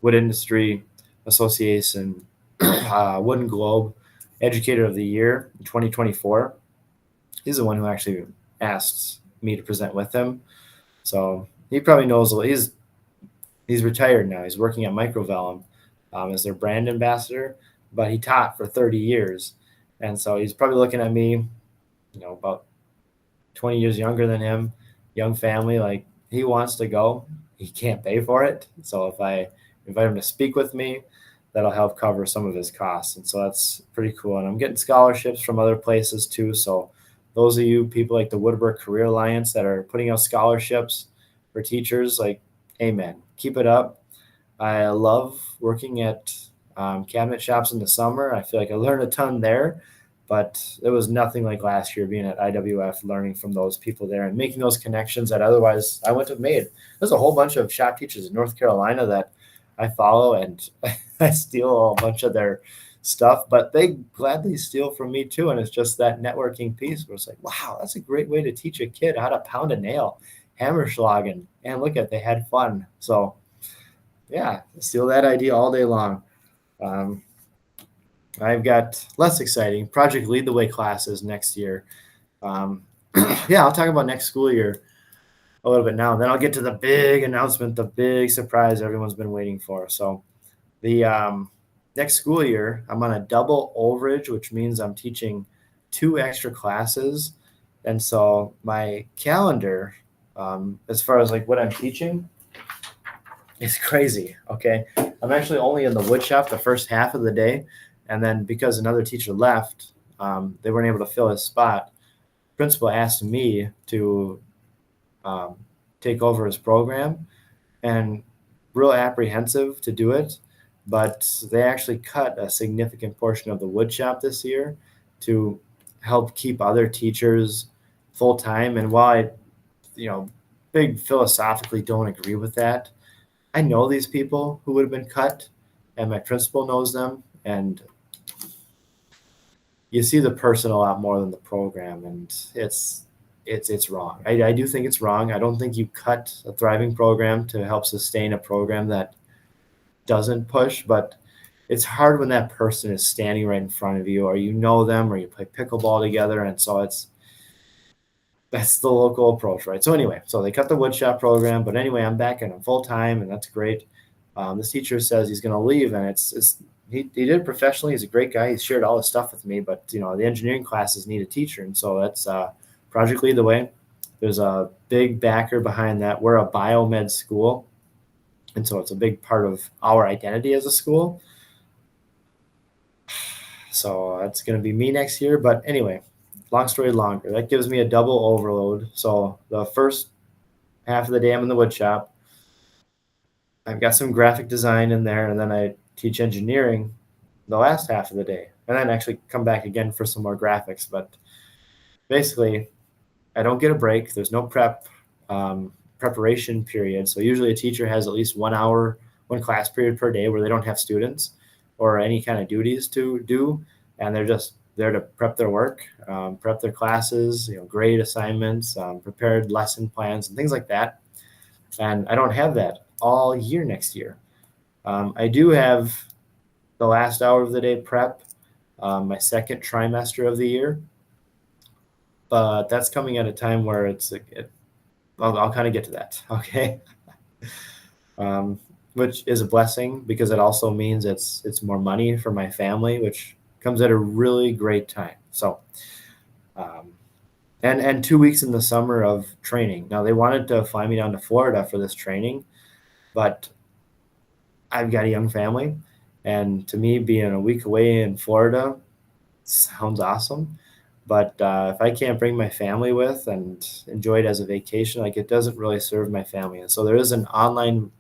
Wood Industry Association Wooden Globe Educator of the Year in 2024. He's the one who actually asked me to present with him. So he probably knows. He's retired now. He's working at Microvellum as their brand ambassador, but he taught for 30 years. And so he's probably looking at me, about 20 years younger than him, young family. Like, he wants to go. He can't pay for it. So if I invite him to speak with me, that'll help cover some of his costs. And so that's pretty cool. And I'm getting scholarships from other places too. So those of you people like the Woodwork Career Alliance that are putting out scholarships for teachers, like, amen. Keep it up. I love working at cabinet shops in the summer. I feel like I learned a ton there, but it was nothing like last year being at IWF, learning from those people there and making those connections that otherwise I wouldn't have made. There's a whole bunch of shop teachers in North Carolina that I follow, and I steal a bunch of their stuff, but they gladly steal from me too. And it's just that networking piece where it's like, wow, that's a great way to teach a kid how to pound a nail, hammerschlagen, and look at, they had fun. So yeah, steal that idea all day long. I've got less exciting Project Lead the Way classes next year. Yeah, I'll talk about next school year a little bit now. Then I'll get to the big announcement, the big surprise everyone's been waiting for. So the next school year, I'm on a double overage, which means I'm teaching 2 extra classes. And so my calendar, as far as like what I'm teaching, is crazy. Okay. I'm actually only in the wood shop the first half of the day. And then because another teacher left, they weren't able to fill his spot. Principal asked me to take over his program, and real apprehensive to do it. But they actually cut a significant portion of the wood shop this year to help keep other teachers full time. And while I, big philosophically don't agree with that, I know these people who would have been cut, and my principal knows them, and you see the person a lot more than the program, and it's wrong. I do think it's wrong. I don't think you cut a thriving program to help sustain a program that doesn't push, but it's hard when that person is standing right in front of you, or you know them, or you play pickleball together, and so that's the local approach, right? So anyway, so they cut the woodshop program, but anyway, I'm back and I'm full time, and that's great. This teacher says he's going to leave, and he did it professionally. He's a great guy. He's shared all his stuff with me, but the engineering classes need a teacher, and so that's Project Lead the Way. There's a big backer behind that. We're a biomed school, and so it's a big part of our identity as a school. So that's going to be me next year. But anyway, long story longer. That gives me a double overload. So the first half of the day I'm in the wood shop. I've got some graphic design in there, and then I teach engineering the last half of the day, and then actually come back again for some more graphics. But basically, I don't get a break. There's no preparation period. So usually a teacher has at least 1 hour, 1 class period per day where they don't have students or any kind of duties to do, and they're just there to prep their work, prep their classes, grade assignments, prepared lesson plans, and things like that. And I don't have that all year next year. I do have the last hour of the day prep, my second trimester of the year, but that's coming at a time where I'll kind of get to that. Okay. Which is a blessing because it also means it's more money for my family, which comes at a really great time. So, and 2 weeks in the summer of training. Now they wanted to fly me down to Florida for this training, but I've got a young family, And to me, being a week away in Florida sounds awesome. But if I can't bring my family with and enjoy it as a vacation, like it doesn't really serve my family. And so there is an online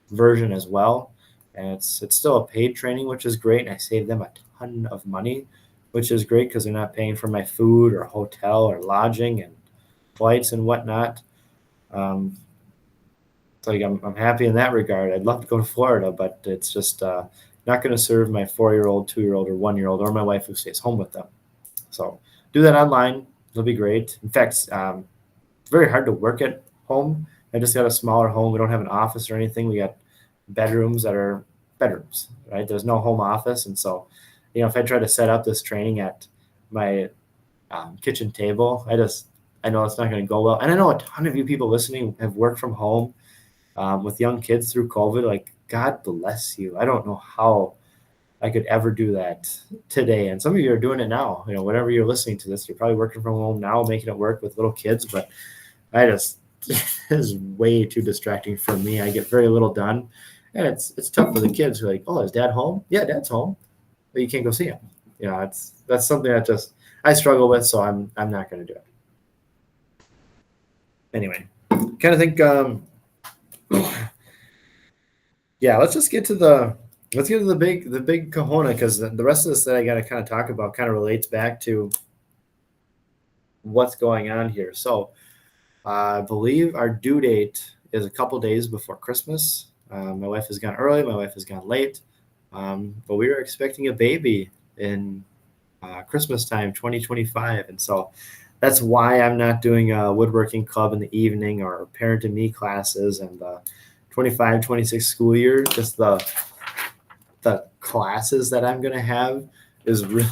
version as well, and it's still a paid training, which is great. And I save them a ton of money, which is great because they're not paying for my food or hotel or lodging and flights and whatnot. Um, so like I'm happy in that regard. I'd love to go to Florida, but it's just not going to serve my 4-year-old, 2-year-old, or 1-year-old, or my wife who stays home with them. So do that online. It'll be great. In fact, it's very hard to work at home. I just got a smaller home. We don't have an office or anything. We got bedrooms that are bedrooms, right? There's no home office. And so, if I try to set up this training at my kitchen table, I know it's not going to go well. And I know a ton of you people listening have worked from home with young kids through COVID. Like, God bless you. I don't know how I could ever do that today. And some of you are doing it now. Whenever you're listening to this, you're probably working from home now, making it work with little kids. But it is way too distracting for me. I get very little done. And it's tough for the kids who are like, oh, is dad home? Yeah, dad's home. But you can't go see him. That's something that just I struggle with, so I'm not going to do it. Anyway, kind of think yeah, let's get to the big kahuna, because the rest of this that I got to kind of talk about kind of relates back to what's going on here. So I believe our due date is a couple days before Christmas. My wife has gone early, my wife has gone late, but we are expecting a baby in Christmas time 2025. And so that's why I'm not doing a woodworking club in the evening or parent and me classes and the 25-26 school year. Just the classes that I'm going to have is really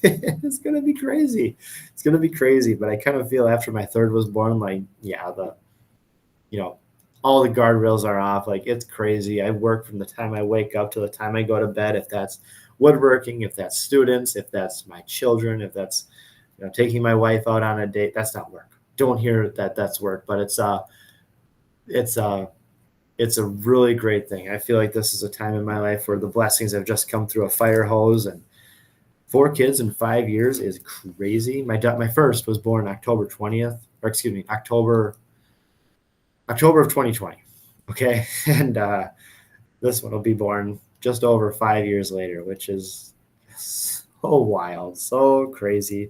it's going to be crazy. It's going to be crazy. But I kind of feel after my third was born, like, yeah, all the guardrails are off. Like, it's crazy. I work from the time I wake up to the time I go to bed. If that's woodworking, if that's students, if that's my children, if that's taking my wife out on a date, that's not work. Don't hear that that's work, but it's a really great thing. I feel like this is a time in my life where the blessings have just come through a fire hose, and 4 kids in 5 years is crazy. My first was born October 20th, or excuse me, October of 2020. Okay. And this one will be born just over 5 years later, which is so wild, so crazy.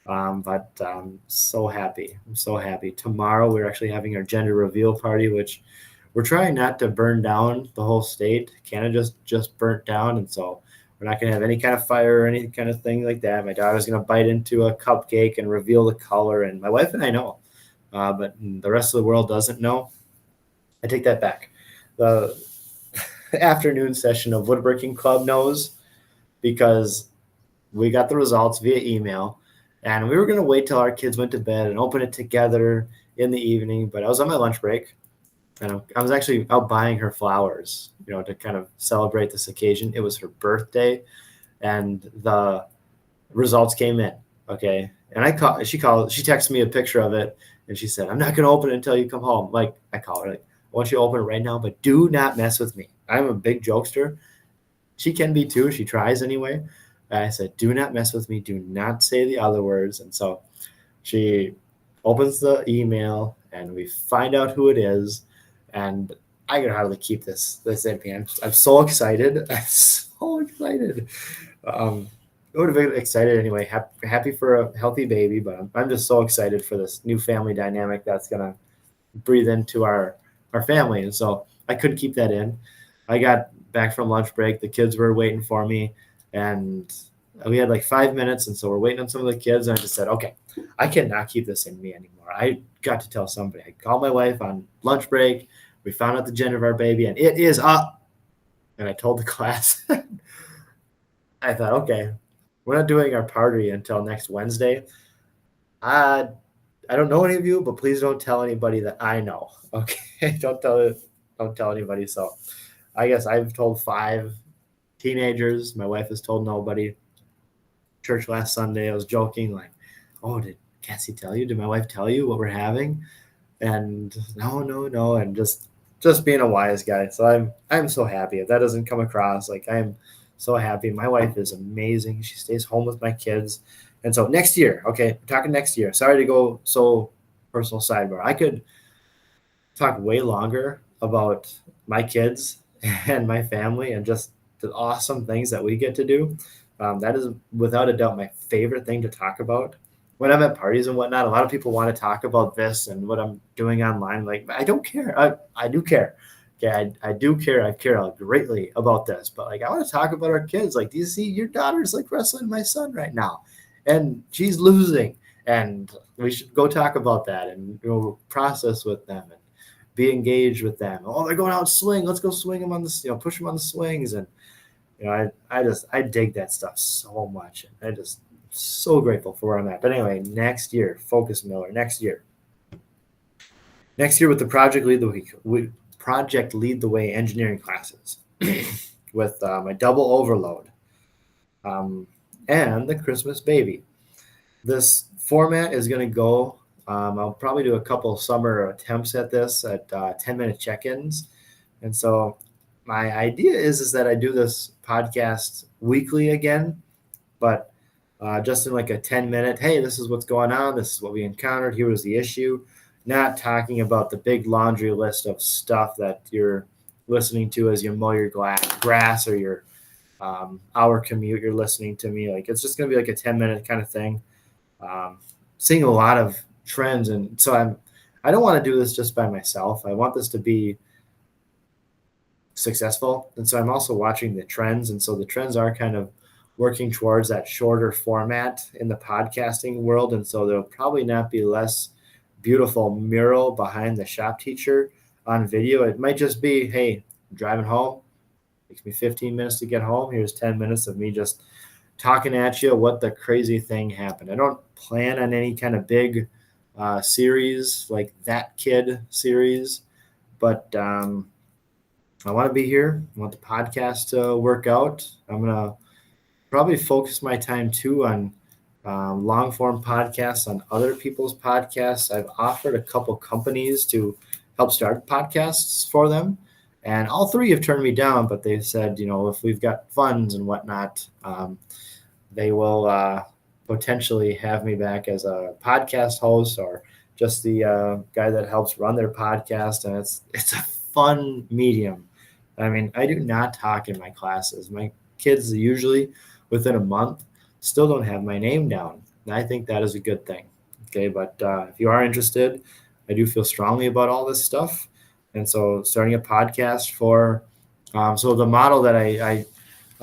But I'm so happy. I'm so happy. Tomorrow we're actually having our gender reveal party, which we're trying not to burn down the whole state. Canada just burnt down, and so we're not going to have any kind of fire or any kind of thing like that. My daughter's going to bite into a cupcake and reveal the color, and my wife and I know, but the rest of the world doesn't know. I take that back. The afternoon session of Woodworking Club knows, because we got the results via email, and we were going to wait till our kids went to bed and open it together in the evening. But I was on my lunch break, and I was actually out buying her flowers, to kind of celebrate this occasion. It was her birthday, and the results came in. Okay. And she texted me a picture of it, and she said, I'm not going to open it until you come home. Like, I call her, like, I want you to open it right now, but do not mess with me. I'm a big jokester. She can be too. She tries anyway. And I said, do not mess with me. Do not say the other words. And so she opens the email, and we find out who it is. And I can hardly keep this in me. I'm so excited. I'm so excited. I would have been excited anyway. Happy for a healthy baby, but I'm just so excited for this new family dynamic that's gonna breathe into our family. And so I couldn't keep that in. I got back from lunch break. The kids were waiting for me, and we had like 5 minutes. And so we're waiting on some of the kids. And I just said, okay, I cannot keep this in me anymore. I got to tell somebody. I called my wife on lunch break. We found out the gender of our baby, and it is up. And I told the class, I thought, okay, we're not doing our party until next Wednesday. I don't know any of you, but please don't tell anybody that I know. Okay, don't tell anybody. So I guess I've told 5 teenagers. My wife has told nobody. Church last Sunday, I was joking, like, oh, did Cassie tell you? Did my wife tell you what we're having? And no, and just being a wise guy. So I'm so happy. If that doesn't come across, like, I'm So happy. My wife is amazing. She stays home with my kids. And so next year, okay, we're talking next year. Sorry to go so personal sidebar. I could talk way longer about my kids and my family and just the awesome things that we get to do. That is without a doubt my favorite thing to talk about. When I'm at parties and whatnot, a lot of people want to talk about this and what I'm doing online. Like, I don't care. I do care. Okay, I do care. I care greatly about this, but like, I want to talk about our kids. Like, do you see your daughter's like wrestling my son right now, and she's losing, and we should go talk about that and process with them and be engaged with them. Oh, they're going out and swing. Let's go swing them on the, push them on the swings. And, I dig that stuff so much. And I just so grateful for where I'm at. But anyway, next year, focus, Miller, next year with the Project Lead the Way engineering classes with my double overload and the Christmas baby. This format is going to go, I'll probably do a couple summer attempts at this at 10-minute check-ins. And so my idea is that I do this podcast weekly again, but just in like a 10-minute, hey, this is what's going on. This is what we encountered. Here was the issue. Not talking about the big laundry list of stuff that you're listening to as you mow your grass or your hour commute. You're listening to me. Like, it's just going to be like a 10-minute kind of thing. Seeing a lot of trends. And so I don't want to do this just by myself. I want this to be successful. And so I'm also watching the trends. And so the trends are kind of working towards that shorter format in the podcasting world. And so there'll probably not be less beautiful mural behind the shop teacher on video. It might just be, hey, I'm driving home. It takes me 15 minutes to get home. Here's 10 minutes of me just talking at you what the crazy thing happened. I don't plan on any kind of big series like That Kid series, but I want to be here. I want the podcast to work out. I'm going to probably focus my time too on long form podcasts on other people's podcasts. I've offered a couple companies to help start podcasts for them, and all three have turned me down, but they've said, if we've got funds and whatnot, they will potentially have me back as a podcast host or just the guy that helps run their podcast. And it's a fun medium. I mean, I do not talk in my classes. My kids usually within a month still don't have my name down. And I think that is a good thing. Okay, but if you are interested, I do feel strongly about all this stuff. And so starting a podcast for, so the model that I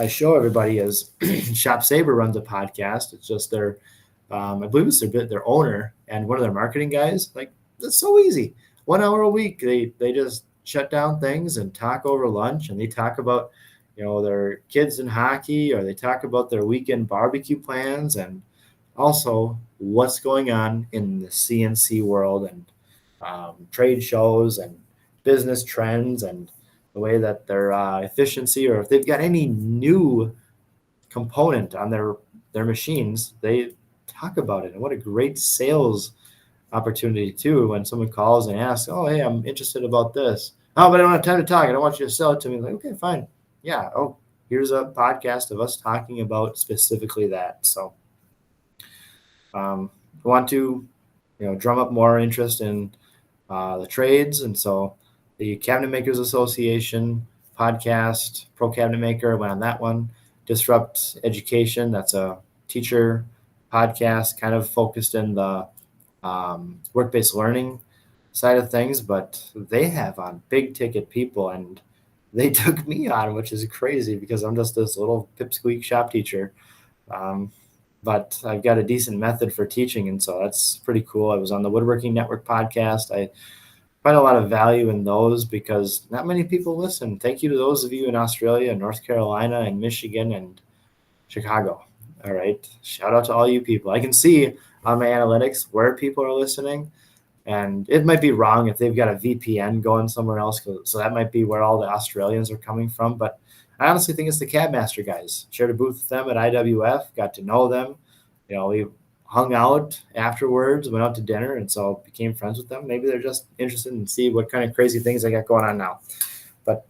show everybody is Shop Saber runs a podcast. It's just I believe it's their owner and one of their marketing guys. Like, that's so easy. 1 hour a week. They just shut down things and talk over lunch, and they talk about, their kids in hockey, or they talk about their weekend barbecue plans, and also what's going on in the CNC world and trade shows and business trends and the way that their efficiency, or if they've got any new component on their machines, they talk about it. And what a great sales opportunity too, when someone calls and asks, oh, hey, I'm interested about this. Oh, but I don't have time to talk. I don't want you to sell it to me. Like, okay, fine. Yeah. Oh, here's a podcast of us talking about specifically that. So I want to, drum up more interest in the trades. And so the Cabinet Makers Association podcast, Pro Cabinet Maker, I went on that one. Disrupt Education, that's a teacher podcast, kind of focused in the work-based learning side of things, but they have on big ticket people, and they took me on, which is crazy because I'm just this little pipsqueak shop teacher. But I've got a decent method for teaching, and so that's pretty cool. I was on the Woodworking Network podcast. I find a lot of value in those because not many people listen. Thank you to those of you in Australia, North Carolina, and Michigan, and Chicago. All right. Shout out to all you people. I can see on my analytics where people are listening, and it might be wrong if they've got a VPN going somewhere else. So that might be where all the Australians are coming from. But I honestly think it's the Cabmaster guys. Shared a booth with them at IWF, got to know them. We hung out afterwards, went out to dinner, and so became friends with them. Maybe they're just interested in see what kind of crazy things I got going on now. But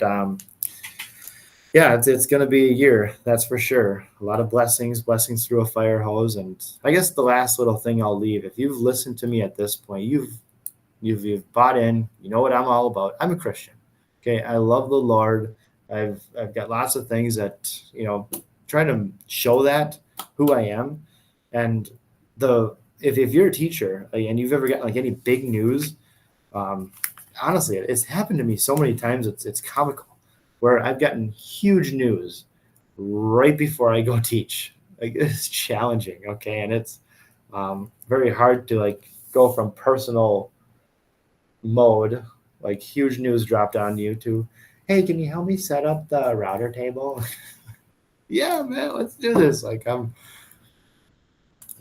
Yeah, it's going to be a year, that's for sure. A lot of blessings through a fire hose. And I guess the last little thing I'll leave, if you've listened to me at this point, you've bought in. You know what I'm all about. I'm a Christian. Okay, I love the Lord. I've got lots of things that trying to show that who I am. And the if you're a teacher, like, and you've ever gotten like any big news, um, honestly, it's happened to me so many times. It's comical, where I've gotten huge news right before I go teach. Like, it's challenging, okay, and it's very hard to like go from personal mode, like huge news dropped on you, to, hey, can you help me set up the router table? Yeah, man, let's do this. Like, I'm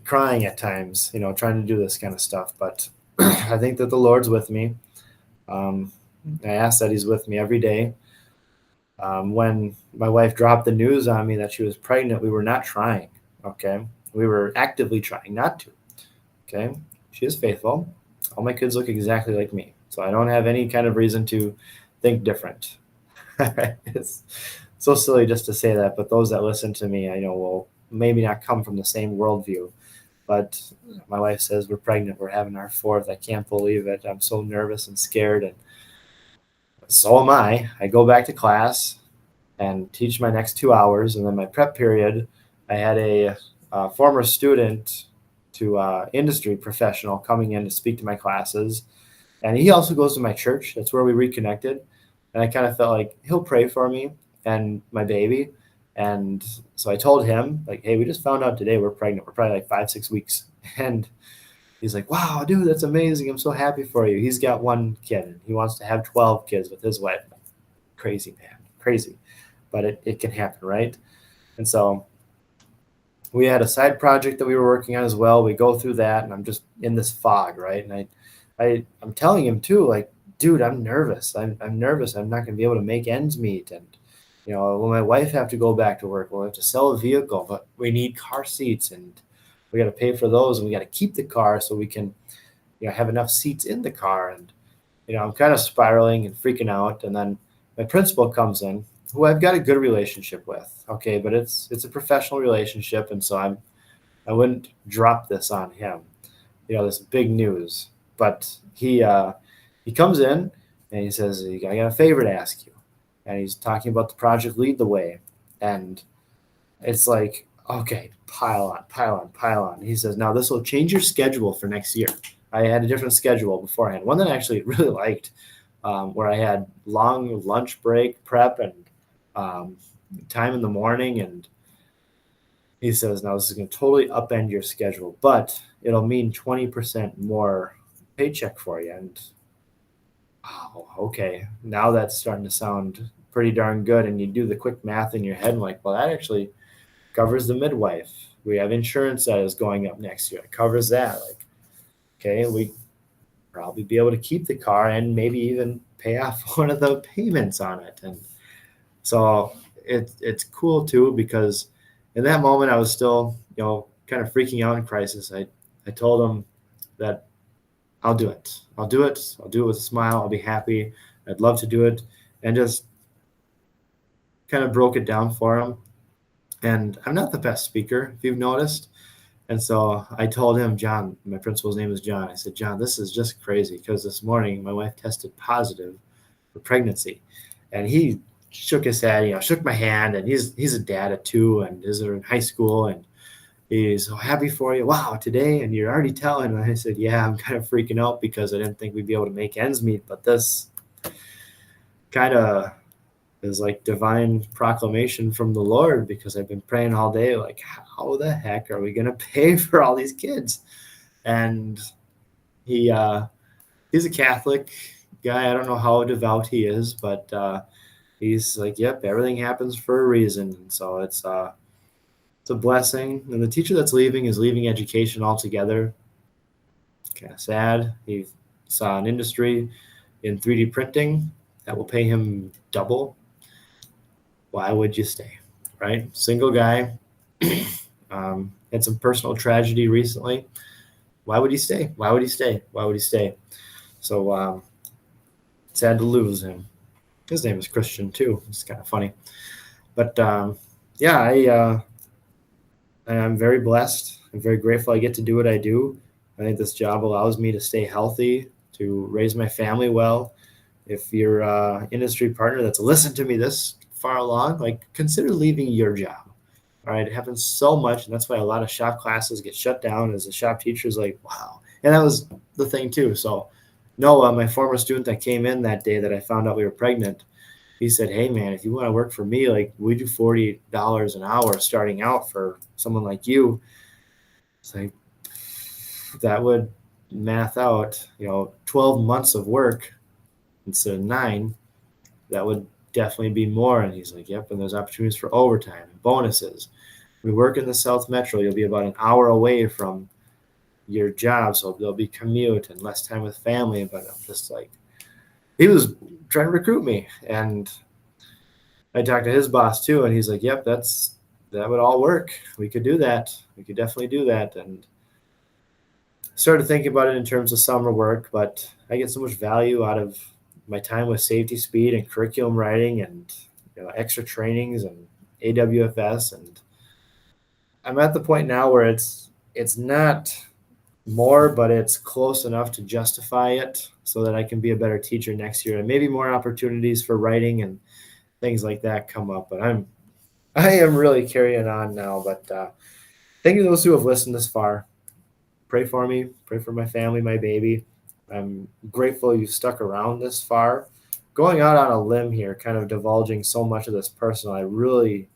crying at times, trying to do this kind of stuff, but I think that the Lord's with me. Um, I ask that He's with me every day. When my wife dropped the news on me that she was pregnant, we were not trying. Okay, we were actively trying not to. Okay, she is faithful. All my kids look exactly like me, so I don't have any kind of reason to think different. It's so silly just to say that, but those that listen to me, I know, will maybe not come from the same worldview. But my wife says we're pregnant. We're having our fourth. I can't believe it. I'm so nervous and scared, and so am I. I go back to class and teach my next 2 hours, and then my prep period, I had a former student to industry professional coming in to speak to my classes, and he also goes to my church. That's where we reconnected, and I kind of felt like he'll pray for me and my baby. And so I told him, like, hey, we just found out today we're pregnant. We're probably like 5-6 weeks. And he's like, wow, dude, that's amazing. I'm so happy for you. He's got one kid, and he wants to have 12 kids with his wife. Crazy, man, crazy. But it can happen, right? And so we had a side project that we were working on as well. We go through that, and I'm just in this fog, right? And I'm telling him too, like, dude, I'm nervous. I'm nervous. I'm not going to be able to make ends meet. And, will my wife have to go back to work? We'll have to sell a vehicle, but we need car seats, and we got to pay for those, and we got to keep the car so we can, have enough seats in the car. And, I'm kind of spiraling and freaking out. And then my principal comes in, who I've got a good relationship with. Okay, but it's a professional relationship, and so I wouldn't drop this on him. This big news. But he comes in and he says, I got a favor to ask you. And he's talking about the project Lead the Way. And it's like, okay, pile on, pile on, pile on. He says, now this will change your schedule for next year. I had a different schedule beforehand, one that I actually really liked, where I had long lunch break prep and time in the morning. And he says, now this is going to totally upend your schedule, but it'll mean 20% more paycheck for you. And oh, okay, now that's starting to sound pretty darn good. And you do the quick math in your head and like, well, that actually covers the midwife. We have insurance that is going up next year. It covers that. Like, okay, we probably be able to keep the car and maybe even pay off one of the payments on it. And so it's cool too, because in that moment I was still, kind of freaking out in crisis. I told him that I'll do it. I'll do it. I'll do it with a smile. I'll be happy. I'd love to do it. And just kind of broke it down for him. And I'm not the best speaker, if you've noticed. And so I told him, John, my principal's name is John. I said, John, this is just crazy, because this morning my wife tested positive for pregnancy. And he shook his head, shook my hand, and he's a dad at 2 and is in high school, and he's so happy for you. Wow, today, and you're already telling. And I said, yeah, I'm kind of freaking out because I didn't think we'd be able to make ends meet, but this kind of is like divine proclamation from the Lord, because I've been praying all day, like, how the heck are we going to pay for all these kids? And he's a Catholic guy. I don't know how devout he is, but he's like, yep, everything happens for a reason. And so it's a blessing. And the teacher that's leaving is leaving education altogether. Kind of sad. He saw an industry in 3D printing that will pay him double. Why would you stay, right? Single guy, had some personal tragedy recently. Why would he stay? Why would he stay? Why would he stay? So sad to lose him. His name is Christian too. It's kind of funny. But yeah, I'm very blessed. I'm very grateful I get to do what I do. I think this job allows me to stay healthy, to raise my family well. If you're an industry partner that's listened to me this far along, like consider leaving your job. All right, it happens so much, and that's why a lot of shop classes get shut down. As a shop teacher is like, wow, and that was the thing too. So, Noah, my former student that came in that day that I found out we were pregnant, he said, "Hey man, if you want to work for me, like we do $40 an hour starting out for someone like you." It's like that would math out, 12 months of work instead of 9. That would definitely be more. And he's like, "Yep, and there's opportunities for overtime and bonuses. We work in the South Metro. You'll be about an hour away from your job, so there'll be commute and less time with family." But I'm just like, he was trying to recruit me, and I talked to his boss too, and he's like, "Yep, that would all work. We could do that. We could definitely do that." And started thinking about it in terms of summer work, but I get so much value out of my time with safety speed and curriculum writing and extra trainings and AWFS, and I'm at the point now where it's not more, but it's close enough to justify it so that I can be a better teacher next year and maybe more opportunities for writing and things like that come up. But I am really carrying on now. But thank you to those who have listened this far. Pray for me, pray for my family, my baby. I'm grateful you stuck around this far. Going out on a limb here, kind of divulging so much of this personal, I really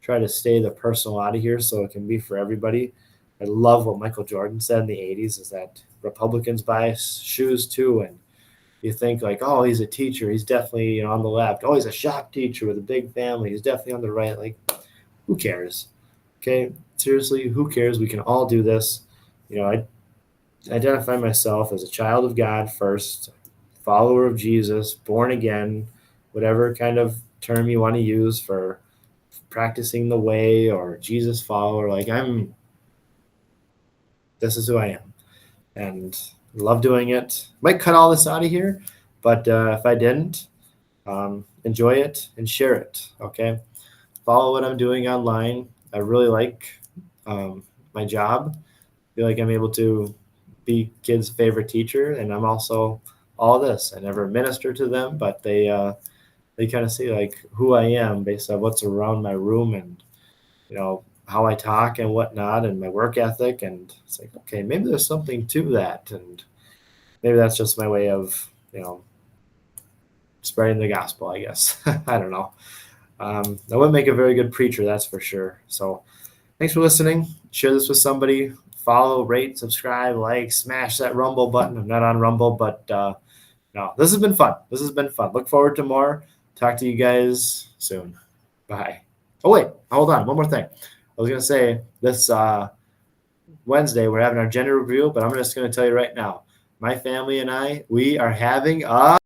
try to stay the personal out of here so it can be for everybody. I love what Michael Jordan said in the 80s is that Republicans buy shoes too. And you think like, oh, he's a teacher. He's definitely on the left. Oh, he's a shop teacher with a big family. He's definitely on the right. Like, who cares? Okay, seriously, who cares? We can all do this. I identify myself as a child of God first, follower of Jesus, born again, whatever kind of term you want to use for practicing the way or Jesus follower. Like this is who I am, and love doing it. Might cut all this out of here, but if I didn't, enjoy it and share it. Okay, follow what I'm doing online. I really like my job. Feel like I'm able to be kids' favorite teacher, and I'm also all this. I never minister to them, but they kind of see like who I am based on what's around my room and how I talk and whatnot and my work ethic. And it's like, okay, maybe there's something to that, and maybe that's just my way of spreading the gospel, I guess. I don't know. I wouldn't make a very good preacher, that's for sure. So thanks for listening. Share this with somebody. Follow, rate, subscribe, like, smash that Rumble button. I'm not on Rumble, but no, this has been fun. This has been fun. Look forward to more. Talk to you guys soon. Bye. Oh, wait, hold on. One more thing. I was going to say this Wednesday, we're having our gender reveal, but I'm just going to tell you right now, my family and I, we are having a